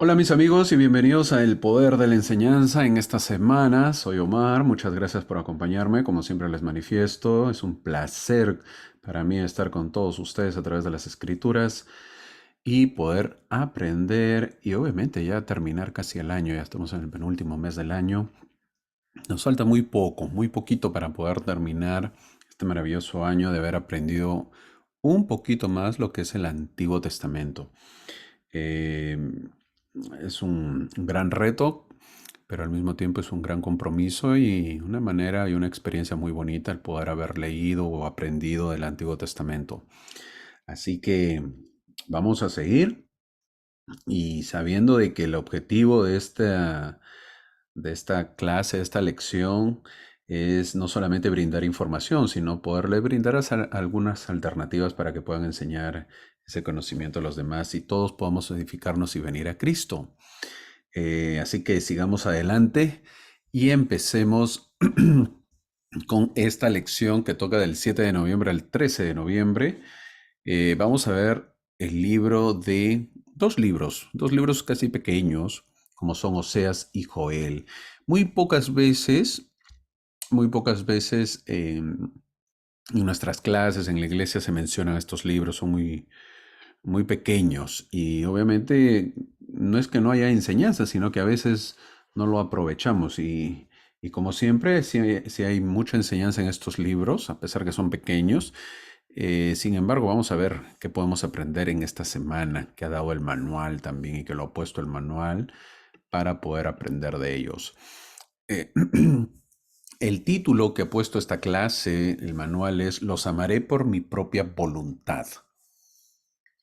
Hola mis amigos y bienvenidos a El Poder de la Enseñanza en esta semana. Soy Omar, muchas gracias por acompañarme. Como siempre les manifiesto, es un placer para mí estar con todos ustedes a través de las escrituras y poder aprender y obviamente ya terminar casi el año. Ya estamos en el penúltimo mes del año. Nos falta muy poco, muy poquito para poder terminar este maravilloso año de haber aprendido un poquito más lo que es el Antiguo Testamento. Eh, es un gran reto, pero al mismo tiempo es un gran compromiso y una manera y una experiencia muy bonita el poder haber leído o aprendido del Antiguo Testamento. Así que vamos a seguir y sabiendo de que el objetivo de esta clase, de esta lección, es no solamente brindar información, sino poderle brindar algunas alternativas para que puedan enseñar ese conocimiento a los demás y todos podamos edificarnos y venir a Cristo. Así que sigamos adelante y empecemos con esta lección que toca del 7 de noviembre al 13 de noviembre. Vamos a ver el libro de dos libros casi pequeños, como son Oseas y Joel. Muy pocas veces, muy pocas veces en nuestras clases, en la iglesia se mencionan estos libros, son muy pequeños y obviamente no es que no haya enseñanza, sino que a veces no lo aprovechamos y como siempre, sí hay mucha enseñanza en estos libros, a pesar que son pequeños. Sin embargo, vamos a ver qué podemos aprender en esta semana, que ha dado el manual también y que lo ha puesto el manual para poder aprender de ellos. Eh, el título que ha puesto esta clase, el manual, es Los amaré por mi propia voluntad.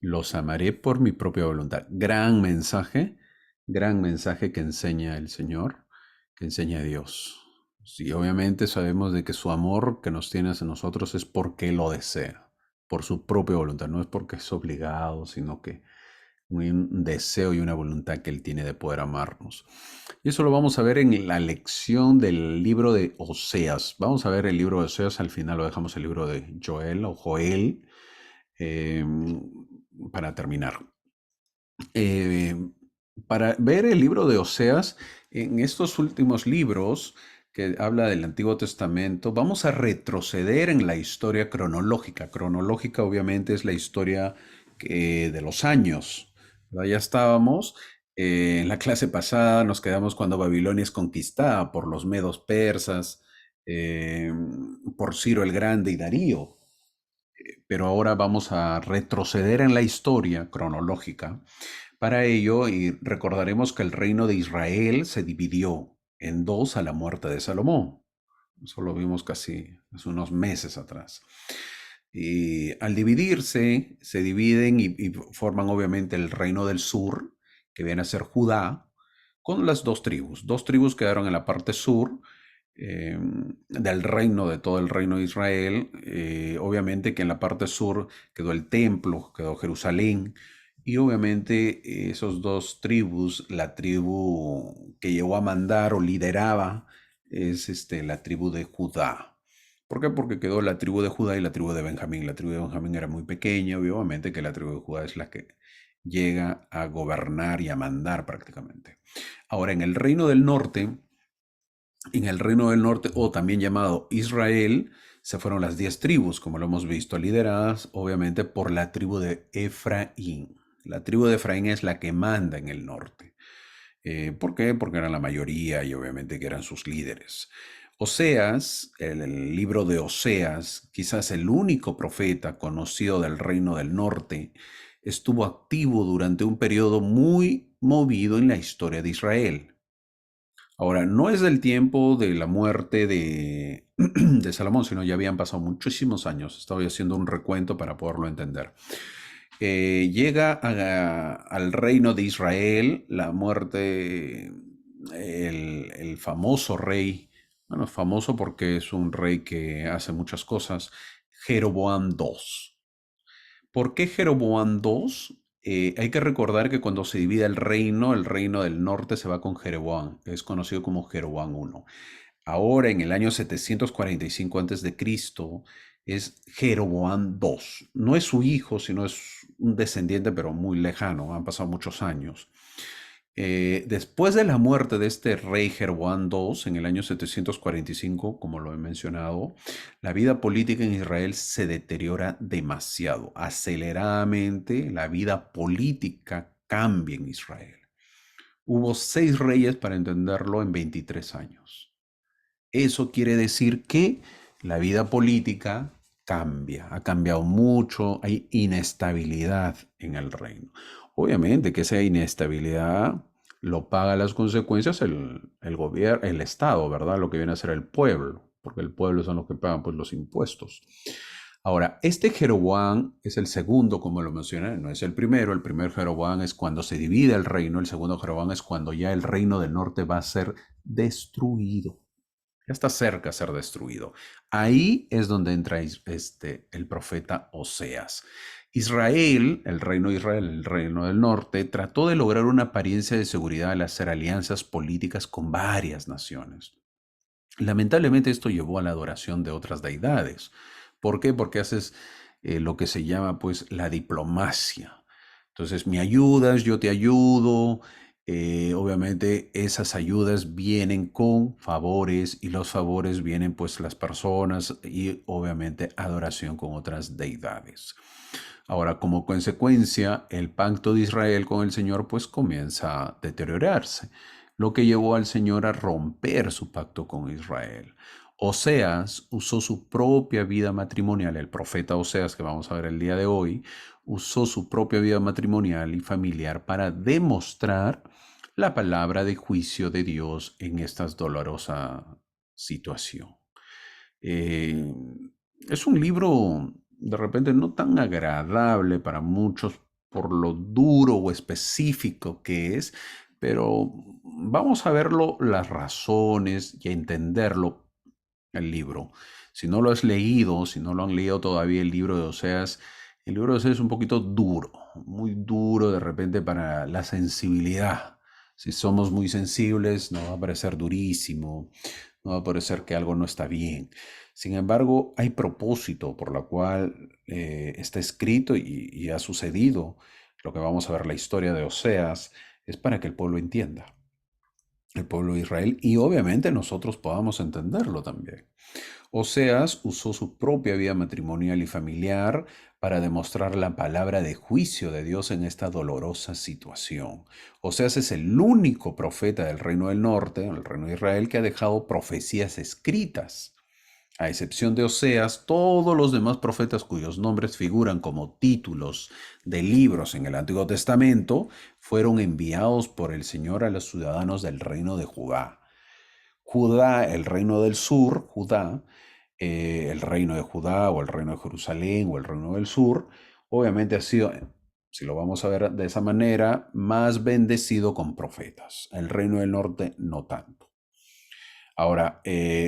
Los amaré por mi propia voluntad. Gran mensaje que enseña el Señor, que enseña Dios. Sí, obviamente sabemos de que su amor que nos tiene hacia nosotros es porque Él lo desea, por su propia voluntad, no es porque es obligado, sino que un deseo y una voluntad que Él tiene de poder amarnos. Y eso lo vamos a ver en la lección del libro de Oseas. Vamos a ver el libro de Oseas, al final lo dejamos el libro de Joel o Joel, eh, para terminar. Eh, para ver el libro de Oseas, en estos últimos libros que habla del Antiguo Testamento, vamos a retroceder en la historia cronológica. Cronológica obviamente es la historia de los años. ¿Verdad? Ya estábamos en la clase pasada, nos quedamos cuando Babilonia es conquistada por los medos persas, eh, por Ciro el Grande y Darío, pero ahora vamos a retroceder en la historia cronológica. Para ello, y recordaremos que el reino de Israel se dividió en dos a la muerte de Salomón. Eso lo vimos casi hace unos meses atrás. Y al dividirse, se dividen y forman obviamente el reino del sur, que viene a ser Judá, con las dos tribus. Dos tribus quedaron en la parte sur del reino, de todo el reino de Israel. Obviamente que en la parte sur quedó el templo, quedó Jerusalén. Y obviamente esos dos tribus, la tribu que llegó a mandar o lideraba es la tribu de Judá. ¿Por qué? Porque quedó la tribu de Judá y la tribu de Benjamín. La tribu de Benjamín era muy pequeña y obviamente que la tribu de Judá es la que llega a gobernar y a mandar prácticamente. Ahora, en el reino del norte, o también llamado Israel, se fueron las 10 tribus, como lo hemos visto, lideradas obviamente por la tribu de Efraín. La tribu de Efraín es la que manda en el norte. ¿Por qué? Porque eran la mayoría y obviamente que eran sus líderes. Oseas, el libro de Oseas, quizás el único profeta conocido del reino del norte, estuvo activo durante un periodo muy movido en la historia de Israel. Ahora, no es del tiempo de la muerte de Salomón, sino ya habían pasado muchísimos años. Estaba haciendo un recuento para poderlo entender. Llega al reino de Israel la muerte, el famoso rey, bueno, famoso porque es un rey que hace muchas cosas, Jeroboam II. ¿Por qué Jeroboam II? Hay que recordar que cuando se divide el reino del norte se va con Jeroboam, que es conocido como Jeroboam I. Ahora, en el año 745 a.C., es Jeroboam II. No es su hijo, sino es un descendiente, pero muy lejano. Han pasado muchos años. Después de la muerte de este rey Jeroboam II en el año 745, como lo he mencionado, la vida política en Israel se deteriora demasiado. Aceleradamente, la vida política cambia en Israel. Hubo 6 reyes, para entenderlo, en 23 años. Eso quiere decir que la vida política cambia, ha cambiado mucho, hay inestabilidad en el reino. Obviamente que esa inestabilidad lo paga las consecuencias el gobierno, el Estado, ¿verdad? Lo que viene a ser el pueblo, porque el pueblo son los que pagan pues, los impuestos. Ahora, este Jeroboam es el segundo, como lo mencioné, no es el primero. El primer Jeroboam es cuando se divide el reino, el segundo Jeroboam es cuando ya el reino del norte va a ser destruido. Ya está cerca de ser destruido. Ahí es donde entra el profeta Oseas. Israel, el reino de Israel, el reino del norte, trató de lograr una apariencia de seguridad al hacer alianzas políticas con varias naciones. Lamentablemente esto llevó a la adoración de otras deidades. ¿Por qué? Porque haces lo que se llama pues la diplomacia. Entonces, me ayudas, yo te ayudo. Obviamente esas ayudas vienen con favores y los favores vienen pues las personas y obviamente adoración con otras deidades. Ahora, como consecuencia, el pacto de Israel con el Señor pues comienza a deteriorarse, lo que llevó al Señor a romper su pacto con Israel. Oseas usó su propia vida matrimonial, el profeta Oseas que vamos a ver el día de hoy, usó su propia vida matrimonial y familiar para demostrar la palabra de juicio de Dios en esta dolorosa situación. Eh, es un libro de repente no tan agradable para muchos por lo duro o específico que es, pero vamos a verlo, las razones y a entenderlo el libro. Si no lo has leído, si no lo han leído todavía el libro de Oseas, el libro de Oseas es un poquito duro, muy duro de repente para la sensibilidad. Si somos muy sensibles, nos va a parecer durísimo, nos va a parecer que algo no está bien. Sin embargo, hay propósito por la cual está escrito y ha sucedido. Lo que vamos a ver la historia de Oseas es para que el pueblo entienda, el pueblo de Israel, y obviamente nosotros podamos entenderlo también. Oseas usó su propia vida matrimonial y familiar para demostrar la palabra de juicio de Dios en esta dolorosa situación. Oseas es el único profeta del reino del norte, el reino de Israel, que ha dejado profecías escritas. A excepción de Oseas, todos los demás profetas cuyos nombres figuran como títulos de libros en el Antiguo Testamento fueron enviados por el Señor a los ciudadanos del reino de Judá. Judá, el reino del sur, Judá, el reino de Judá o el reino de Jerusalén o el reino del sur, obviamente ha sido, si lo vamos a ver de esa manera, más bendecido con profetas. El reino del norte no tanto. Ahora,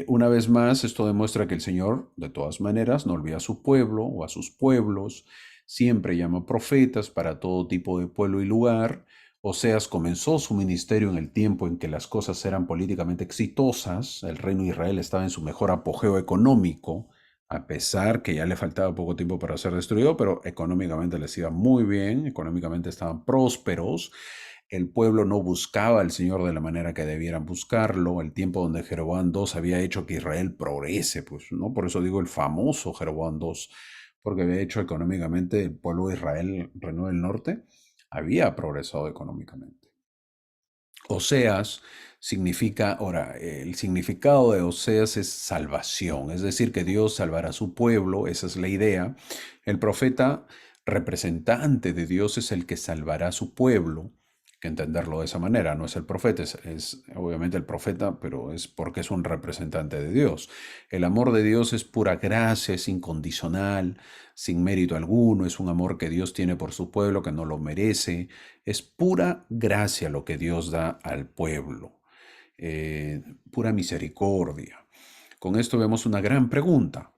una vez más, esto demuestra que el Señor, de todas maneras, no olvida a su pueblo o a sus pueblos, siempre llama profetas para todo tipo de pueblo y lugar. Oseas comenzó su ministerio en el tiempo en que las cosas eran políticamente exitosas, el reino de Israel estaba en su mejor apogeo económico, a pesar que ya le faltaba poco tiempo para ser destruido, pero económicamente les iba muy bien, económicamente estaban prósperos. El pueblo no buscaba al Señor de la manera que debieran buscarlo. El tiempo donde Jeroboam II había hecho que Israel progrese, pues, ¿no? Por eso digo el famoso Jeroboam II, porque había hecho económicamente el pueblo de Israel, el reino del norte, había progresado económicamente. Oseas significa, ahora, el significado de Oseas es salvación, es decir, que Dios salvará a su pueblo, esa es la idea. El profeta representante de Dios es el que salvará a su pueblo, hay que entenderlo de esa manera, no es el profeta, es obviamente el profeta, pero es porque es un representante de Dios. El amor de Dios es pura gracia, es incondicional, sin mérito alguno, es un amor que Dios tiene por su pueblo que no lo merece, es pura gracia lo que Dios da al pueblo, pura misericordia. Con esto vemos una gran pregunta.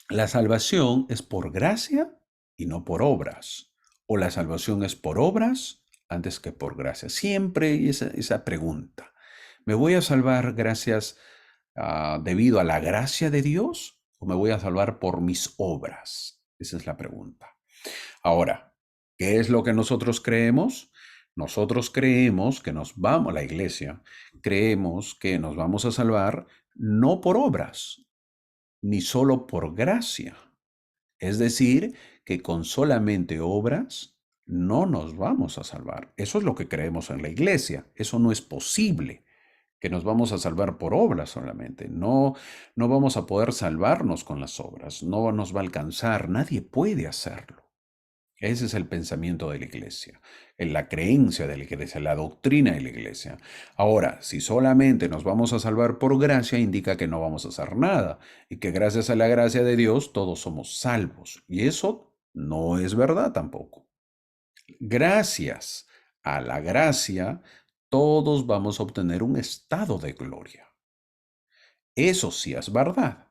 ¿La salvación es por gracia y no por obras? ¿O la salvación es por obras antes que por gracia? Siempre hay esa pregunta. ¿Me voy a salvar gracias debido a la gracia de Dios o me voy a salvar por mis obras? Esa es la pregunta. Ahora, ¿qué es lo que nosotros creemos? Nosotros creemos que nos vamos, la iglesia, creemos que nos vamos a salvar no por obras, ni solo por gracia. Es decir, que con solamente obras no nos vamos a salvar. Eso es lo que creemos en la iglesia. Eso no es posible, que nos vamos a salvar por obras solamente. No, no vamos a poder salvarnos con las obras. No nos va a alcanzar. Nadie puede hacerlo. Ese es el pensamiento de la iglesia, en la creencia de la iglesia, la doctrina de la iglesia. Ahora, si solamente nos vamos a salvar por gracia, indica que no vamos a hacer nada y que gracias a la gracia de Dios todos somos salvos. Y eso no es verdad tampoco. Gracias a la gracia, todos vamos a obtener un estado de gloria. Eso sí es verdad.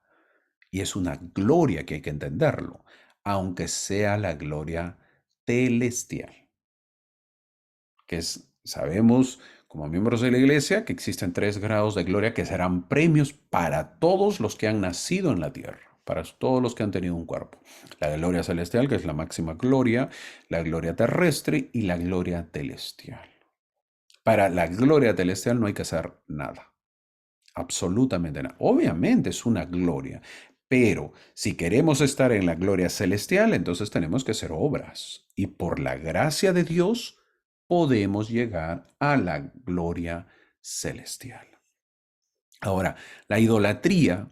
Y es una gloria que hay que entenderlo, aunque sea la gloria celestial, que es, sabemos como miembros de la iglesia que existen 3 grados de gloria que serán premios para todos los que han nacido en la tierra, para todos los que han tenido un cuerpo. La gloria celestial, que es la máxima gloria, la gloria terrestre y la gloria celestial. Para la gloria celestial no hay que hacer nada. Absolutamente nada. Obviamente es una gloria, pero si queremos estar en la gloria celestial, entonces tenemos que hacer obras. Y por la gracia de Dios podemos llegar a la gloria celestial. Ahora, la idolatría,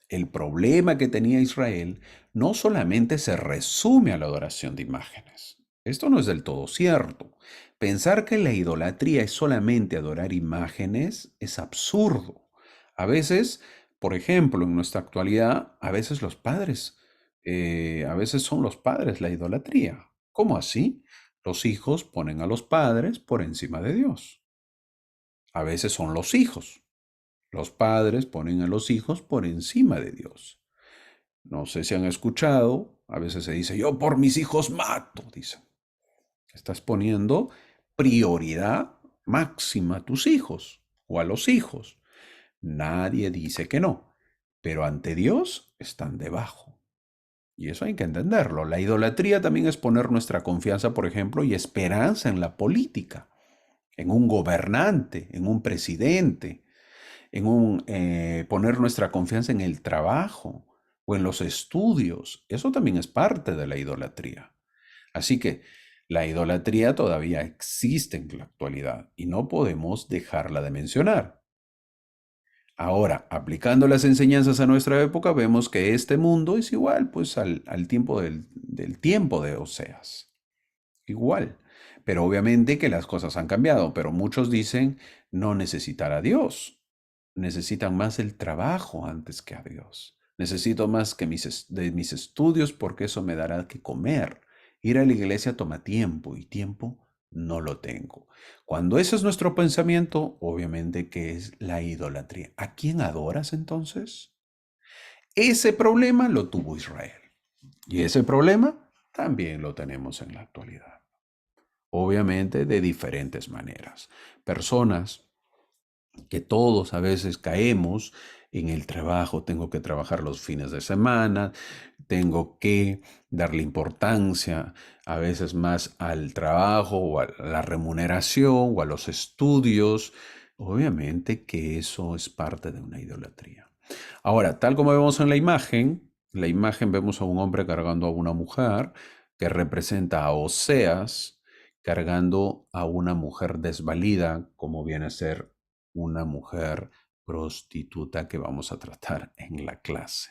el problema que tenía Israel, no solamente se resume a la adoración de imágenes. Esto no es del todo cierto. Pensar que la idolatría es solamente adorar imágenes es absurdo. A veces, por ejemplo, en nuestra actualidad, a veces los padres, a veces son los padres la idolatría. ¿Cómo así? Los hijos ponen a los padres por encima de Dios. A veces son los hijos. Los padres ponen a los hijos por encima de Dios. No sé si han escuchado, a veces se dice, yo por mis hijos mato, dicen. Estás poniendo prioridad máxima a tus hijos o a los hijos. Nadie dice que no, pero ante Dios están debajo. Y eso hay que entenderlo. La idolatría también es poner nuestra confianza, por ejemplo, y esperanza en la política, en un gobernante, en un presidente, poner nuestra confianza en el trabajo o en los estudios. Eso también es parte de la idolatría. Así que la idolatría todavía existe en la actualidad y no podemos dejarla de mencionar. Ahora, aplicando las enseñanzas a nuestra época, vemos que este mundo es igual pues al tiempo del tiempo de Oseas. Igual. Pero obviamente que las cosas han cambiado, pero muchos dicen no necesitar a Dios. Necesitan más el trabajo antes que a Dios. Necesito más que de mis estudios porque eso me dará que comer. Ir a la iglesia toma tiempo y tiempo no lo tengo. Cuando ese es nuestro pensamiento, obviamente que es la idolatría. ¿A quién adoras entonces? Ese problema lo tuvo Israel. Y ese problema también lo tenemos en la actualidad. Obviamente de diferentes maneras. Personas que todos a veces caemos en el trabajo, tengo que trabajar los fines de semana, tengo que darle importancia a veces más al trabajo o a la remuneración o a los estudios. Obviamente que eso es parte de una idolatría. Ahora, tal como vemos en la imagen vemos a un hombre cargando a una mujer que representa a Oseas cargando a una mujer desvalida, como viene a ser una mujer prostituta que vamos a tratar en la clase.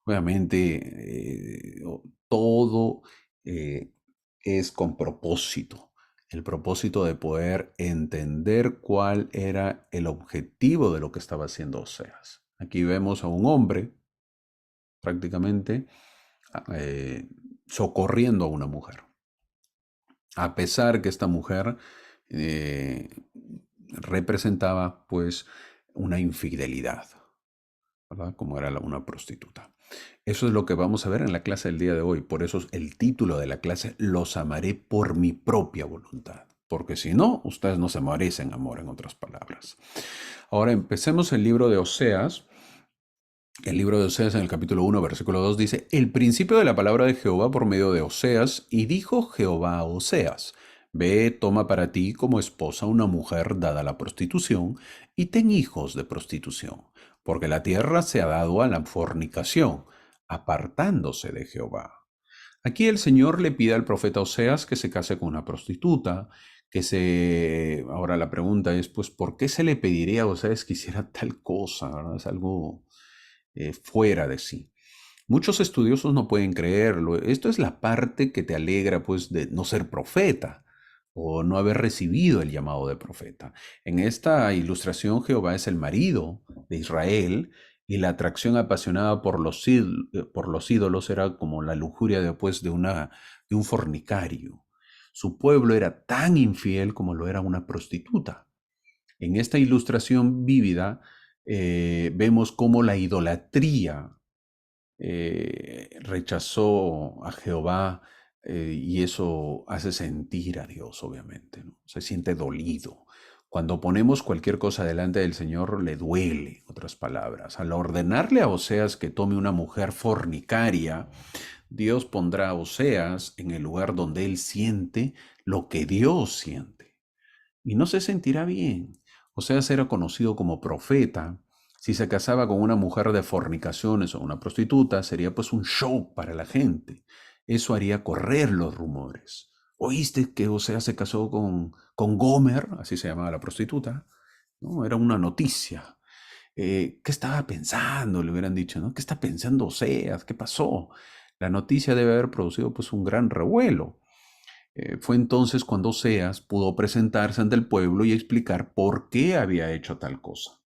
Obviamente, todo eh, es con propósito, el propósito de poder entender cuál era el objetivo de lo que estaba haciendo Oseas. Aquí vemos a un hombre prácticamente socorriendo a una mujer, a pesar que esta mujer eh, representaba pues una infidelidad, ¿verdad? Como era una prostituta. Eso es lo que vamos a ver en la clase del día de hoy. Por eso es el título de la clase, los amaré por mi propia voluntad. Porque si no, ustedes no se merecen amor, en otras palabras. Ahora empecemos el libro de Oseas. El libro de Oseas en el capítulo 1, versículo 2 dice, el principio de la palabra de Jehová por medio de Oseas, y dijo Jehová a Oseas, Ve, toma para ti como esposa una mujer dada a la prostitución y ten hijos de prostitución, porque la tierra se ha dado a la fornicación, apartándose de Jehová. Aquí el Señor le pide al profeta Oseas que se case con una prostituta, que se... Ahora la pregunta es, pues, ¿por qué se le pediría a Oseas que hiciera tal cosa? ¿Verdad? Es algo fuera de sí. Muchos estudiosos no pueden creerlo. Esto es la parte que te alegra, pues, de no ser profeta o no haber recibido el llamado de profeta. En esta ilustración, Jehová es el marido de Israel y la atracción apasionada por los ídolos era como la lujuria después de un fornicario. Su pueblo era tan infiel como lo era una prostituta. En esta ilustración vívida vemos cómo la idolatría rechazó a Jehová y eso hace sentir a Dios, obviamente, ¿no? Se siente dolido. Cuando ponemos cualquier cosa delante del Señor, le duele, otras palabras. Al ordenarle a Oseas que tome una mujer fornicaria, Dios pondrá a Oseas en el lugar donde él siente lo que Dios siente y no se sentirá bien. Oseas era conocido como profeta. Si se casaba con una mujer de fornicaciones o una prostituta, sería pues un show para la gente. Eso haría correr los rumores. ¿Oíste que Oseas se casó con Gomer? Así se llamaba la prostituta. ¿No? Era una noticia. ¿Qué estaba pensando? Le hubieran dicho, ¿no? ¿Qué está pensando Oseas? ¿Qué pasó? La noticia debe haber producido pues un gran revuelo. Fue entonces cuando Oseas pudo presentarse ante el pueblo y explicar por qué había hecho tal cosa.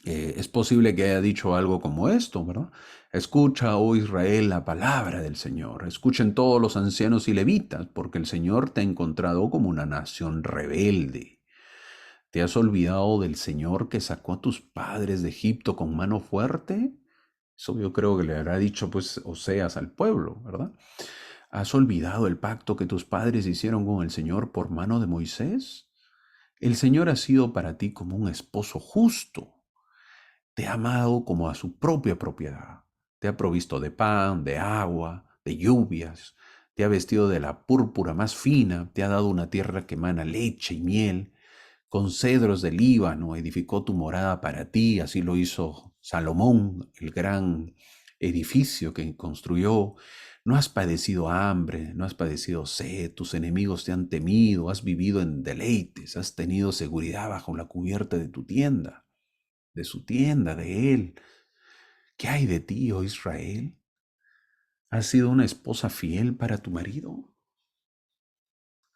Es posible que haya dicho algo como esto, ¿verdad? Escucha, oh Israel, la palabra del Señor. Escuchen todos los ancianos y levitas, porque el Señor te ha encontrado como una nación rebelde. ¿Te has olvidado del Señor que sacó a tus padres de Egipto con mano fuerte? Eso yo creo que le habrá dicho pues Oseas al pueblo, ¿verdad? ¿Has olvidado el pacto que tus padres hicieron con el Señor por mano de Moisés? El Señor ha sido para ti como un esposo justo. Te ha amado como a su propia propiedad. Te ha provisto de pan, de agua, de lluvias. Te ha vestido de la púrpura más fina. Te ha dado una tierra que emana leche y miel. Con cedros del Líbano edificó tu morada para ti. Así lo hizo Salomón, el gran edificio que construyó. No has padecido hambre, no has padecido sed, tus enemigos te han temido, has vivido en deleites, has tenido seguridad bajo la cubierta de tu tienda, de su tienda, de él. ¿Qué hay de ti, oh Israel? ¿Has sido una esposa fiel para tu marido?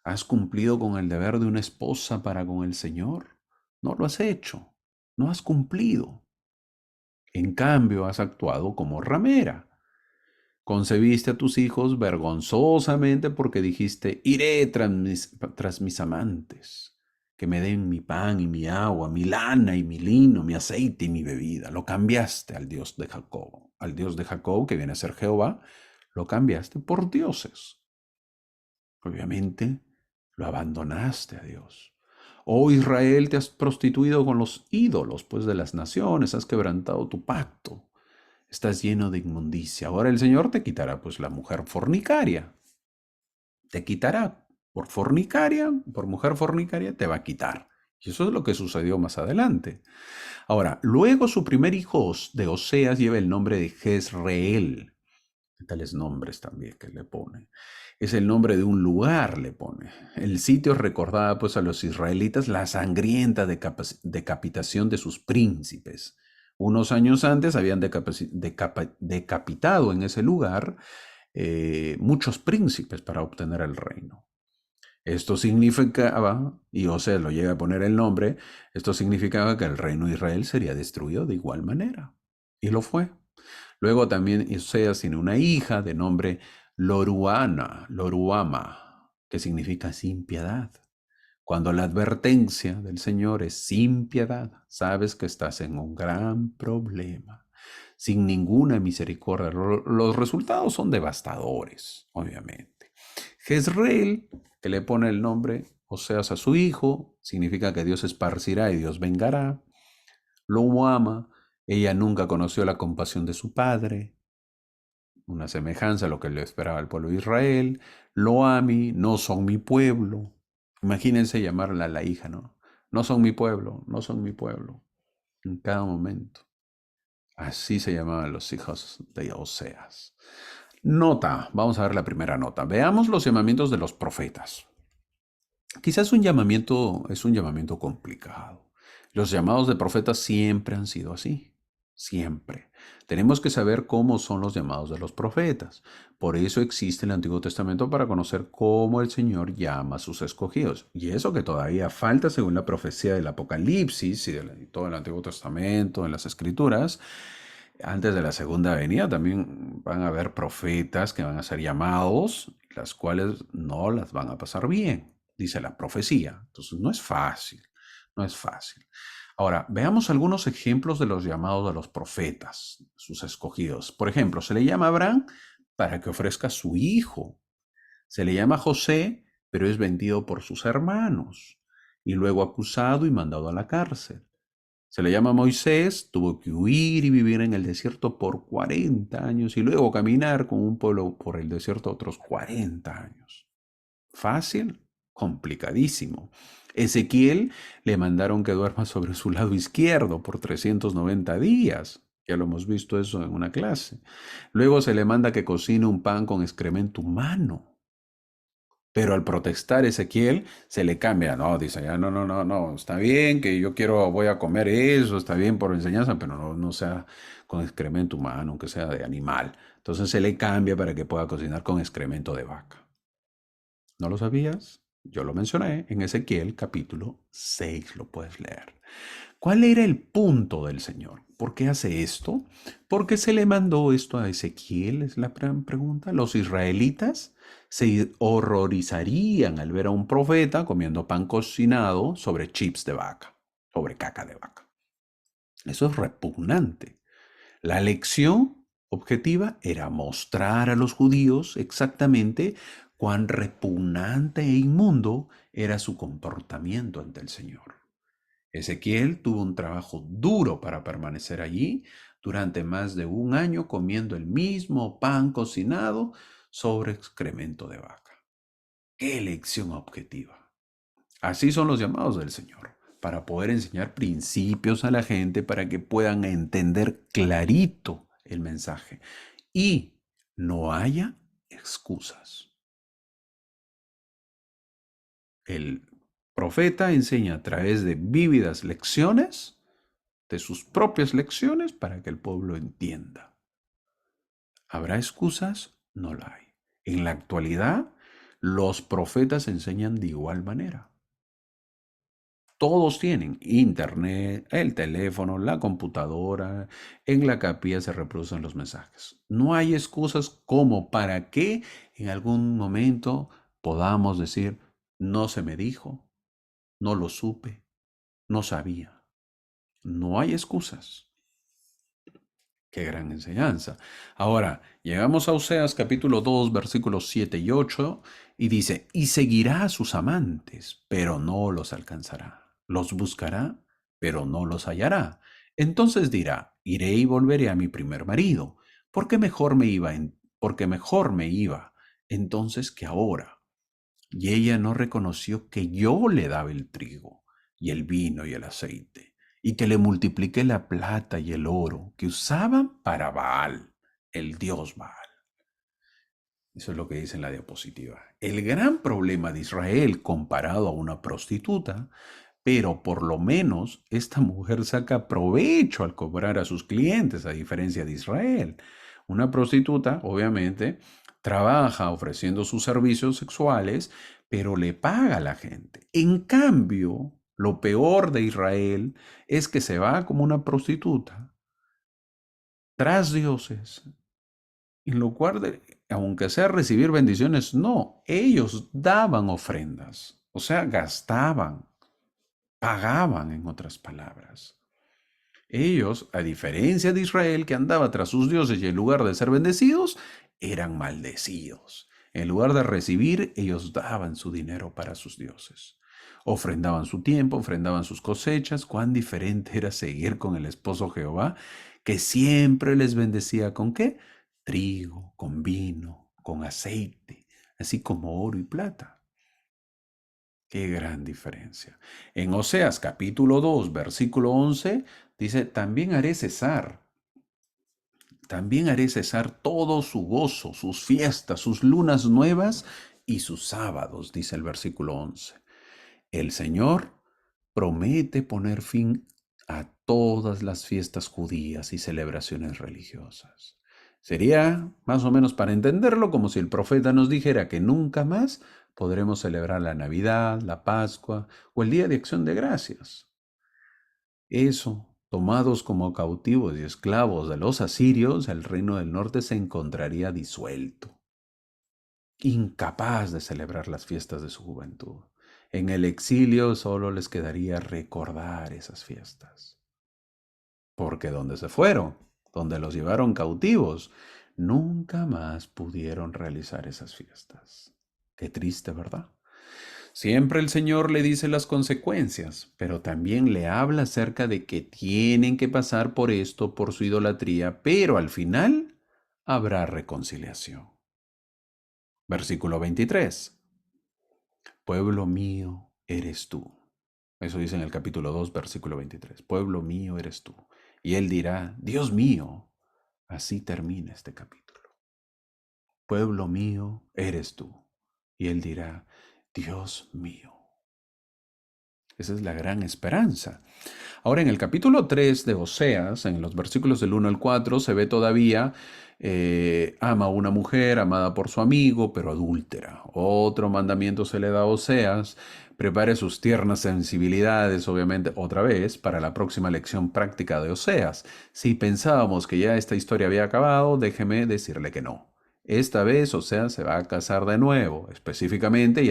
¿Has cumplido con el deber de una esposa para con el Señor? No lo has hecho, no has cumplido. En cambio, has actuado como ramera. Concebiste a tus hijos vergonzosamente porque dijiste, iré tras mis amantes, que me den mi pan y mi agua, mi lana y mi lino, mi aceite y mi bebida. Lo cambiaste al Dios de Jacob. Al Dios de Jacob, que viene a ser Jehová, lo cambiaste por dioses. Obviamente, lo abandonaste a Dios. Oh Israel, te has prostituido con los ídolos, pues de las naciones, has quebrantado tu pacto. Estás lleno de inmundicia. Ahora el Señor te quitará pues la mujer fornicaria. Te quitará por mujer fornicaria te va a quitar. Y eso es lo que sucedió más adelante. Ahora, luego su primer hijo de Oseas lleva el nombre de Jezreel. Tales nombres también que le pone. Es el nombre de un lugar, le pone. El sitio recordaba pues a los israelitas la sangrienta decapitación de sus príncipes. Unos años antes habían decapitado en ese lugar muchos príncipes para obtener el reino. Esto significaba, y Oseas lo llega a poner el nombre, esto significaba que el reino de Israel sería destruido de igual manera. Y lo fue. Luego también Oseas tiene una hija de nombre Loruama, que significa sin piedad. Cuando la advertencia del Señor es sin piedad, sabes que estás en un gran problema, sin ninguna misericordia. Los resultados son devastadores, obviamente. Jezreel, que le pone el nombre Oseas a su hijo, significa que Dios esparcirá y Dios vengará. Lo ama, ella nunca conoció la compasión de su padre. una semejanza a lo que le esperaba al pueblo de Israel. Lo ami, no son mi pueblo. Imagínense llamarla a la hija, ¿no? No son mi pueblo, no son mi pueblo. En cada momento. Así se llamaban los hijos de Oseas. Nota, vamos a ver la primera nota. Veamos los llamamientos de los profetas. Quizás es un llamamiento complicado. Los llamados de profetas siempre han sido así, siempre. Tenemos que saber cómo son los llamados de los profetas. Por eso existe el Antiguo Testamento para conocer cómo el Señor llama a sus escogidos. Y eso que todavía falta según la profecía del Apocalipsis y de todo el Antiguo Testamento, en las Escrituras. Antes de la segunda venida también van a haber profetas que van a ser llamados, las cuales no las van a pasar bien, dice la profecía. Entonces no es fácil, no es fácil. Ahora, veamos algunos ejemplos de los llamados de los profetas, sus escogidos. Por ejemplo, se le llama a Abraham para que ofrezca a su hijo. Se le llama a José, pero es vendido por sus hermanos y luego acusado y mandado a la cárcel. Se le llama Moisés, tuvo que huir y vivir en el desierto por 40 años y luego caminar con un pueblo por el desierto otros 40 años. ¿Fácil? Complicadísimo. Ezequiel le mandaron que duerma sobre su lado izquierdo por 390 días. Ya lo hemos visto eso en una clase. Luego se le manda que cocine un pan con excremento humano. Pero al protestar Ezequiel se le cambia, no, dice, ya no, no, no, no, está bien que yo quiero, voy a comer eso, está bien por enseñanza, pero no, no sea con excremento humano, aunque sea de animal. Entonces se le cambia para que pueda cocinar con excremento de vaca. ¿No lo sabías? Yo lo mencioné en Ezequiel capítulo 6, lo puedes leer. ¿Cuál era el punto del Señor? ¿Por qué hace esto? ¿Por qué se le mandó esto a Ezequiel? Es la gran pregunta. Los israelitas se horrorizarían al ver a un profeta comiendo pan cocinado sobre chips de vaca, sobre caca de vaca. Eso es repugnante. La lección objetiva era mostrar a los judíos exactamente cuán repugnante e inmundo era su comportamiento ante el Señor. Ezequiel tuvo un trabajo duro para permanecer allí durante más de un año comiendo el mismo pan cocinado sobre excremento de vaca. ¡Qué lección objetiva! Así son los llamados del Señor, para poder enseñar principios a la gente para que puedan entender clarito el mensaje y no haya excusas. El profeta enseña a través de vívidas lecciones, de sus propias lecciones, para que el pueblo entienda. ¿Habrá excusas? No la hay. En la actualidad, los profetas enseñan de igual manera. Todos tienen internet, el teléfono, la computadora, en la capilla se reproducen los mensajes. No hay excusas como para que en algún momento podamos decir, no se me dijo, no lo supe, no sabía. No hay excusas. Qué gran enseñanza. Ahora, llegamos a Oseas capítulo 2, versículos 7 y 8, y dice, y seguirá a sus amantes, pero no los alcanzará. Los buscará, pero no los hallará. Entonces dirá, iré y volveré a mi primer marido, porque mejor me iba entonces que ahora. Y ella no reconoció que yo le daba el trigo y el vino y el aceite, y que le multipliqué la plata y el oro que usaban para Baal, el dios Baal. Eso es lo que dice en la diapositiva. El gran problema de Israel comparado a una prostituta, pero por lo menos esta mujer saca provecho al cobrar a sus clientes, a diferencia de Israel. Una prostituta, obviamente, trabaja ofreciendo sus servicios sexuales, pero le paga a la gente. En cambio, lo peor de Israel es que se va como una prostituta tras dioses, en lugar de, aunque sea recibir bendiciones, no, ellos daban ofrendas, o sea, gastaban, pagaban en otras palabras. Ellos, a diferencia de Israel, que andaba tras sus dioses y en lugar de ser bendecidos, eran maldecidos. En lugar de recibir, ellos daban su dinero para sus dioses. Ofrendaban su tiempo, ofrendaban sus cosechas. Cuán diferente era seguir con el esposo Jehová, que siempre les bendecía con ¿qué? trigo, con vino, con aceite, así como oro y plata. Qué gran diferencia. En Oseas capítulo 2, versículo 11, dice, también haré cesar todo su gozo, sus fiestas, sus lunas nuevas y sus sábados, dice el versículo 11. El Señor promete poner fin a todas las fiestas judías y celebraciones religiosas. Sería, más o menos para entenderlo, como si el profeta nos dijera que nunca más podremos celebrar la Navidad, la Pascua o el Día de Acción de Gracias. Eso, tomados como cautivos y esclavos de los asirios, el reino del norte se encontraría disuelto, incapaz de celebrar las fiestas de su juventud. En el exilio solo les quedaría recordar esas fiestas. Porque donde se fueron, donde los llevaron cautivos, nunca más pudieron realizar esas fiestas. Qué triste, ¿verdad? Siempre el Señor le dice las consecuencias, pero también le habla acerca de que tienen que pasar por esto, por su idolatría, pero al final habrá reconciliación. Versículo 23. Pueblo mío eres tú. Eso dice en el capítulo 2, versículo 23. Pueblo mío eres tú. Y él dirá, Dios mío. Así termina este capítulo. Pueblo mío eres tú. Y él dirá, Dios mío. Esa es la gran esperanza. Ahora, en el capítulo 3 de Oseas, en los versículos del 1 al 4, se ve todavía, ama a una mujer amada por su amigo, pero adúltera. Otro mandamiento se le da a Oseas, prepare sus tiernas sensibilidades, obviamente, otra vez, para la próxima lección práctica de Oseas. Si pensábamos que ya esta historia había acabado, déjeme decirle que no. Esta vez, Oseas se va a casar de nuevo. Específicamente,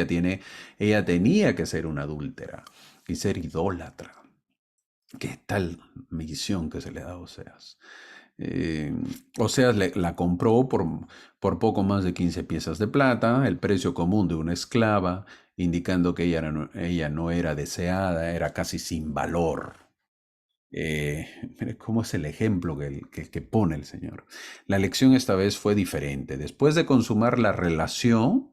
ella tenía que ser una adúltera y ser idólatra. ¿Qué tal misión que se le da a Oseas? Eh, Oseas la compró por poco más de 15 piezas de plata, el precio común de una esclava, indicando que ella no era deseada, era casi sin valor. Mire cómo es el ejemplo que pone el Señor. La lección esta vez fue diferente. Después de consumar la relación,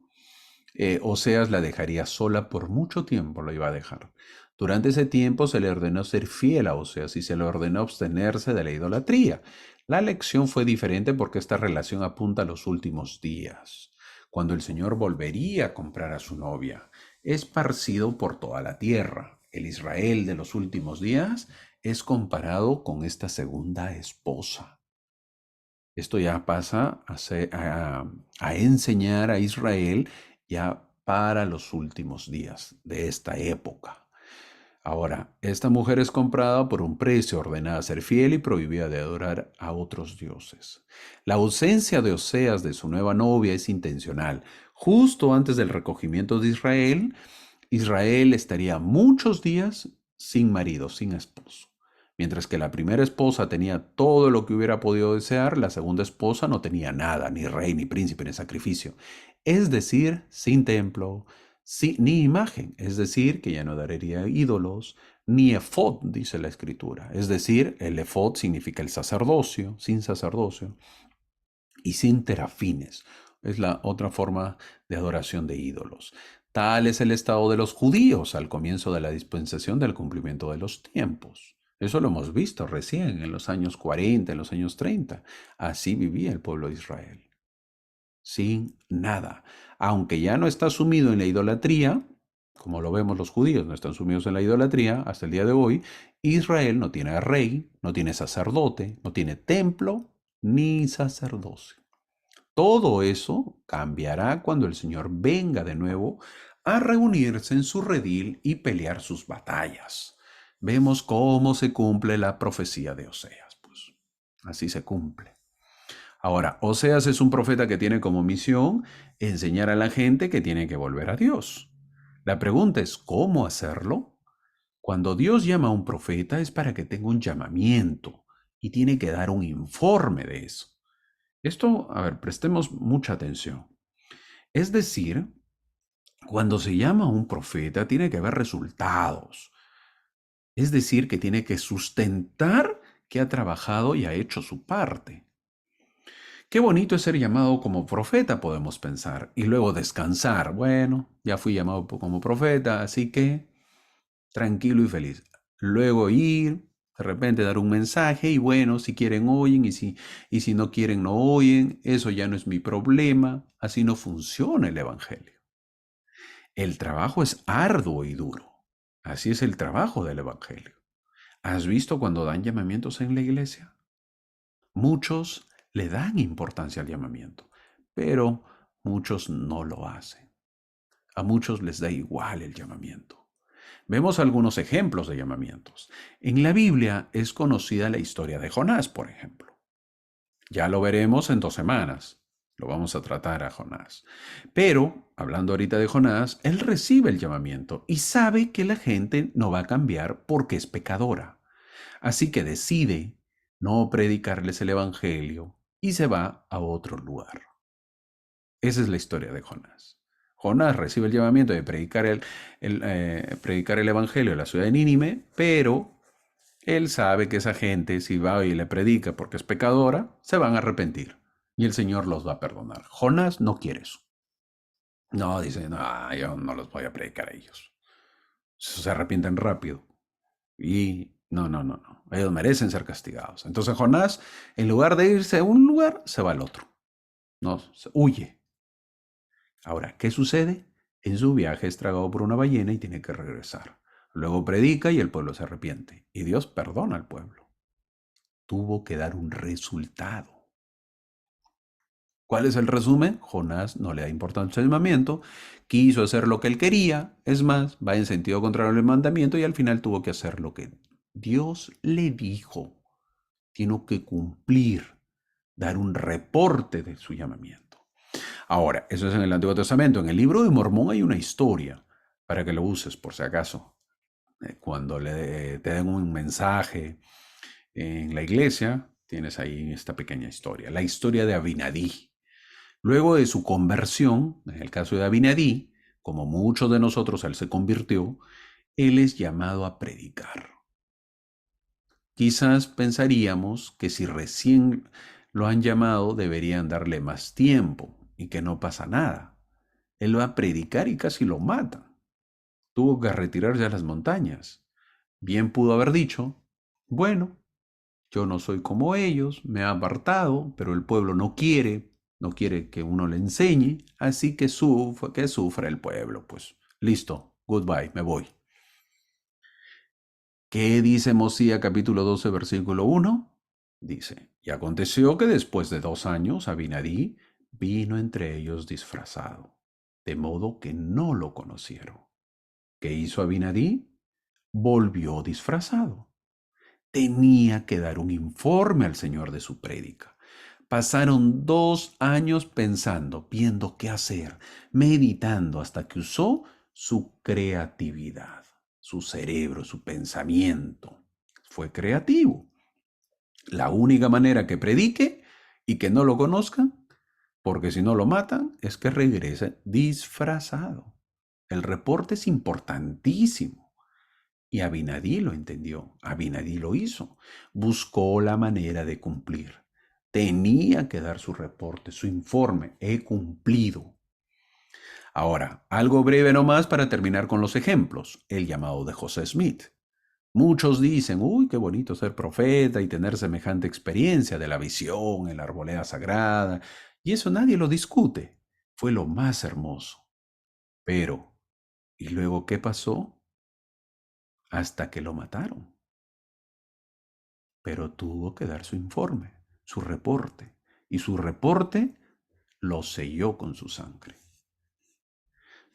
Oseas la dejaría sola por mucho tiempo, lo iba a dejar. Durante ese tiempo se le ordenó ser fiel a Oseas y se le ordenó abstenerse de la idolatría. La lección fue diferente porque esta relación apunta a los últimos días, cuando el Señor volvería a comprar a su novia, esparcido por toda la tierra. El Israel de los últimos días es comparado con esta segunda esposa. Esto ya pasa a enseñar a Israel ya para los últimos días de esta época. Ahora, esta mujer es comprada por un precio, ordenada a ser fiel y prohibida de adorar a otros dioses. La ausencia de Oseas de su nueva novia es intencional. Justo antes del recogimiento de Israel, Israel estaría muchos días sin marido, sin esposo. Mientras que la primera esposa tenía todo lo que hubiera podido desear, la segunda esposa no tenía nada, ni rey, ni príncipe, ni sacrificio. Es decir, sin templo, ni imagen. Es decir, que ya no daría ídolos, ni efod, dice la escritura. Es decir, el efod significa el sacerdocio, sin sacerdocio, y sin terafines. Es la otra forma de adoración de ídolos. Tal es el estado de los judíos al comienzo de la dispensación del cumplimiento de los tiempos. Eso lo hemos visto recién en los años 40, en los años 30. Así vivía el pueblo de Israel, sin nada. Aunque ya no está sumido en la idolatría, como lo vemos los judíos, no están sumidos en la idolatría hasta el día de hoy, Israel no tiene rey, no tiene sacerdote, no tiene templo ni sacerdocio. Todo eso cambiará cuando el Señor venga de nuevo a reunirse en su redil y pelear sus batallas. Vemos cómo se cumple la profecía de Oseas, pues así se cumple. Ahora, Oseas es un profeta que tiene como misión enseñar a la gente que tiene que volver a Dios. La pregunta es, ¿cómo hacerlo? Cuando Dios llama a un profeta es para que tenga un llamamiento y tiene que dar un informe de eso. Esto, a ver, prestemos mucha atención. Es decir, cuando se llama a un profeta tiene que haber resultados. Es decir, que tiene que sustentar que ha trabajado y ha hecho su parte. Qué bonito es ser llamado como profeta, podemos pensar, y luego descansar. Bueno, ya fui llamado como profeta, así que tranquilo y feliz. Luego ir, de repente dar un mensaje y bueno, si quieren oyen y si no quieren no oyen, eso ya no es mi problema, así no funciona el Evangelio. El trabajo es arduo y duro. Así es el trabajo del Evangelio. ¿Has visto cuando dan llamamientos en la iglesia? Muchos le dan importancia al llamamiento, pero muchos no lo hacen. A muchos les da igual el llamamiento. Vemos algunos ejemplos de llamamientos. En la Biblia es conocida la historia de Jonás, por ejemplo. Ya lo veremos en 2 semanas. Lo vamos a tratar a Jonás. Pero, hablando ahorita de Jonás, él recibe el llamamiento y sabe que la gente no va a cambiar porque es pecadora. Así que decide no predicarles el Evangelio y se va a otro lugar. Esa es la historia de Jonás. Jonás recibe el llamamiento de predicar el Evangelio en la ciudad de Nínive, pero él sabe que esa gente, si va y le predica porque es pecadora, se van a arrepentir y el Señor los va a perdonar. Jonás no quiere eso. No, dice, no, yo no los voy a predicar a ellos. Se arrepienten rápido. Y no. Ellos merecen ser castigados. Entonces Jonás, en lugar de irse a un lugar, se va al otro. No, huye. Ahora, ¿qué sucede? En su viaje es tragado por una ballena y tiene que regresar. Luego predica y el pueblo se arrepiente. Y Dios perdona al pueblo. Tuvo que dar un resultado. ¿Cuál es el resumen? Jonás no le da importancia al mandamiento, quiso hacer lo que él quería, es más, va en sentido contrario al mandamiento y al final tuvo que hacer lo que Dios le dijo. Tiene que cumplir, dar un reporte de su llamamiento. Ahora, eso es en el Antiguo Testamento. En el libro de Mormón hay una historia para que lo uses por si acaso. Cuando te den un mensaje en la iglesia, tienes ahí esta pequeña historia. La historia de Abinadí. Luego de su conversión, en el caso de Abinadí, como muchos de nosotros él se convirtió, él es llamado a predicar. Quizás pensaríamos que si recién lo han llamado deberían darle más tiempo y que no pasa nada. Él va a predicar y casi lo matan. Tuvo que retirarse a las montañas. Bien pudo haber dicho, bueno, yo no soy como ellos, me ha apartado, pero el pueblo no quiere que uno le enseñe, así que sufra el pueblo. Pues listo, goodbye, me voy. ¿Qué dice Mosía capítulo 12, versículo 1? Dice, y aconteció que después de 2 años Abinadí vino entre ellos disfrazado, de modo que no lo conocieron. ¿Qué hizo Abinadí? Volvió disfrazado. Tenía que dar un informe al Señor de su prédica. Pasaron 2 años pensando, viendo qué hacer, meditando hasta que usó su creatividad, su cerebro, su pensamiento. Fue creativo. La única manera que predique y que no lo conozcan, porque si no lo matan, es que regrese disfrazado. El reporte es importantísimo. Y Abinadí lo entendió, Abinadí lo hizo, buscó la manera de cumplir. Tenía que dar su reporte, su informe, he cumplido. Ahora, algo breve nomás para terminar con los ejemplos, el llamado de José Smith. Muchos dicen, uy, qué bonito ser profeta y tener semejante experiencia de la visión en la arboleda sagrada, y eso nadie lo discute. Fue lo más hermoso. Pero, ¿y luego qué pasó? Hasta que lo mataron. Pero tuvo que dar su informe, su reporte, y su reporte lo selló con su sangre.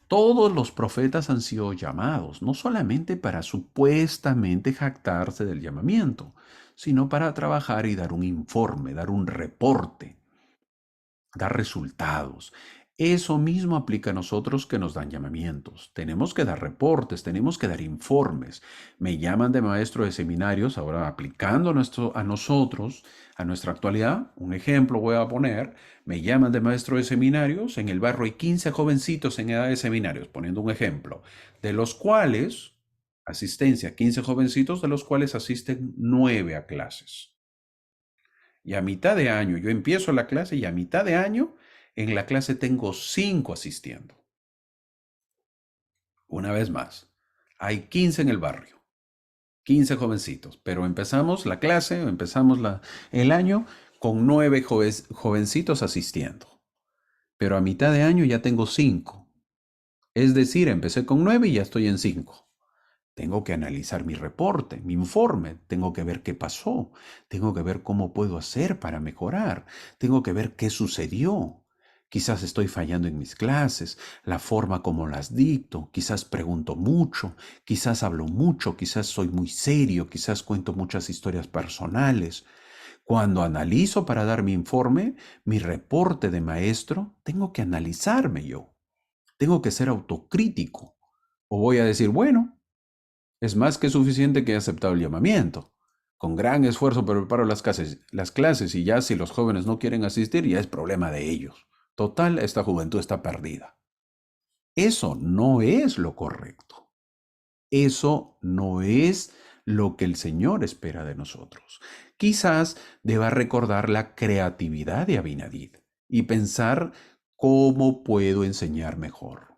Todos los profetas han sido llamados, no solamente para supuestamente jactarse del llamamiento, sino para trabajar y dar un informe, dar un reporte, dar resultados. Eso mismo aplica a nosotros que nos dan llamamientos. Tenemos que dar reportes, tenemos que dar informes. Me llaman de maestro de seminarios, ahora aplicando a nosotros, a nuestra actualidad. Un ejemplo voy a poner. Me llaman de maestro de seminarios. En el barrio hay 15 jovencitos en edad de seminarios, poniendo un ejemplo, de los cuales, asistencia, 15 jovencitos, de los cuales asisten 9 a clases. Y a mitad de año, yo empiezo la clase y a mitad de año, en la clase tengo 5 asistiendo. Una vez más, hay 15 en el barrio, 15 jovencitos, pero empezamos la clase, el año con 9 jovencitos asistiendo. Pero a mitad de año ya tengo 5. Es decir, empecé con 9 y ya estoy en 5. Tengo que analizar mi reporte, mi informe, tengo que ver qué pasó, tengo que ver cómo puedo hacer para mejorar, tengo que ver qué sucedió. Quizás estoy fallando en mis clases, la forma como las dicto, quizás pregunto mucho, quizás hablo mucho, quizás soy muy serio, quizás cuento muchas historias personales. Cuando analizo para dar mi informe, mi reporte de maestro, tengo que analizarme yo, tengo que ser autocrítico. O voy a decir, bueno, es más que suficiente que he aceptado el llamamiento. Con gran esfuerzo preparo las clases y ya si los jóvenes no quieren asistir, ya es problema de ellos. Total, esta juventud está perdida. Eso no es lo correcto. Eso no es lo que el Señor espera de nosotros. Quizás deba recordar la creatividad de Abinadab y pensar cómo puedo enseñar mejor.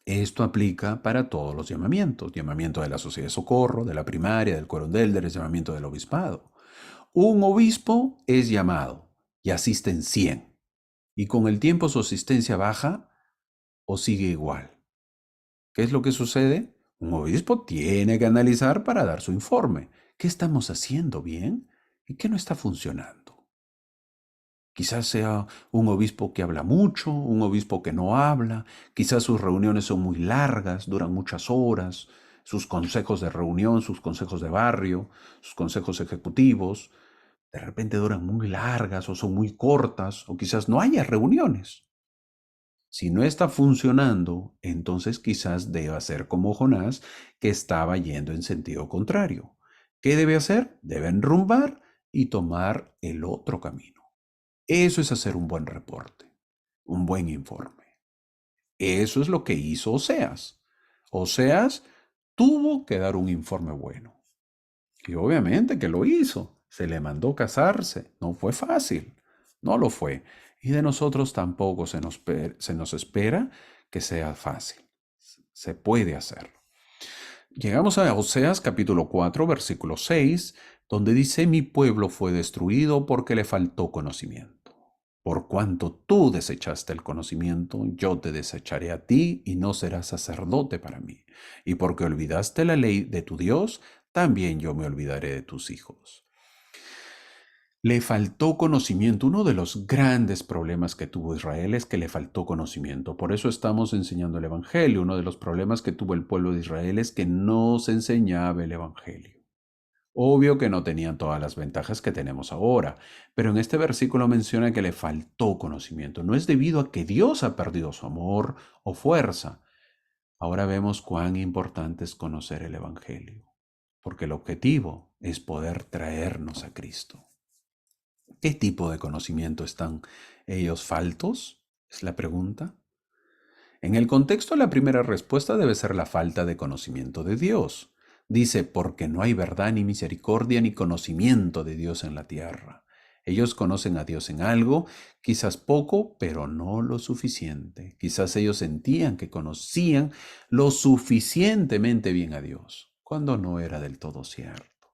Esto aplica para todos los llamamientos, llamamiento de la Sociedad de Socorro, de la primaria, del Quórum de Élderes, llamamiento del obispado. Un obispo es llamado y asisten 100, y con el tiempo su asistencia baja o sigue igual. ¿Qué es lo que sucede? Un obispo tiene que analizar para dar su informe. ¿Qué estamos haciendo bien y qué no está funcionando? Quizás sea un obispo que habla mucho, un obispo que no habla, quizás sus reuniones son muy largas, duran muchas horas, sus consejos de reunión, sus consejos de barrio, sus consejos ejecutivos, de repente duran muy largas o son muy cortas, o quizás no haya reuniones. Si no está funcionando, entonces quizás deba ser como Jonás, que estaba yendo en sentido contrario. ¿Qué debe hacer? Debe enrumbar y tomar el otro camino. Eso es hacer un buen reporte, un buen informe. Eso es lo que hizo Oseas. Oseas tuvo que dar un informe bueno. Y obviamente que lo hizo. Se le mandó casarse. No fue fácil. No lo fue. Y de nosotros tampoco se nos espera que sea fácil. Se puede hacer. Llegamos a Oseas capítulo 4, versículo 6, donde dice, mi pueblo fue destruido porque le faltó conocimiento. Por cuanto tú desechaste el conocimiento, yo te desecharé a ti y no serás sacerdote para mí. Y porque olvidaste la ley de tu Dios, también yo me olvidaré de tus hijos. Le faltó conocimiento. Uno de los grandes problemas que tuvo Israel es que le faltó conocimiento. Por eso estamos enseñando el Evangelio. Uno de los problemas que tuvo el pueblo de Israel es que no se enseñaba el Evangelio. Obvio que no tenían todas las ventajas que tenemos ahora, pero en este versículo menciona que le faltó conocimiento. No es debido a que Dios ha perdido su amor o fuerza. Ahora vemos cuán importante es conocer el Evangelio, porque el objetivo es poder traernos a Cristo. ¿Qué tipo de conocimiento están ellos faltos? Es la pregunta. En el contexto, la primera respuesta debe ser la falta de conocimiento de Dios. Dice, porque no hay verdad ni misericordia ni conocimiento de Dios en la tierra. Ellos conocen a Dios en algo, quizás poco, pero no lo suficiente. Quizás ellos sentían que conocían lo suficientemente bien a Dios, cuando no era del todo cierto.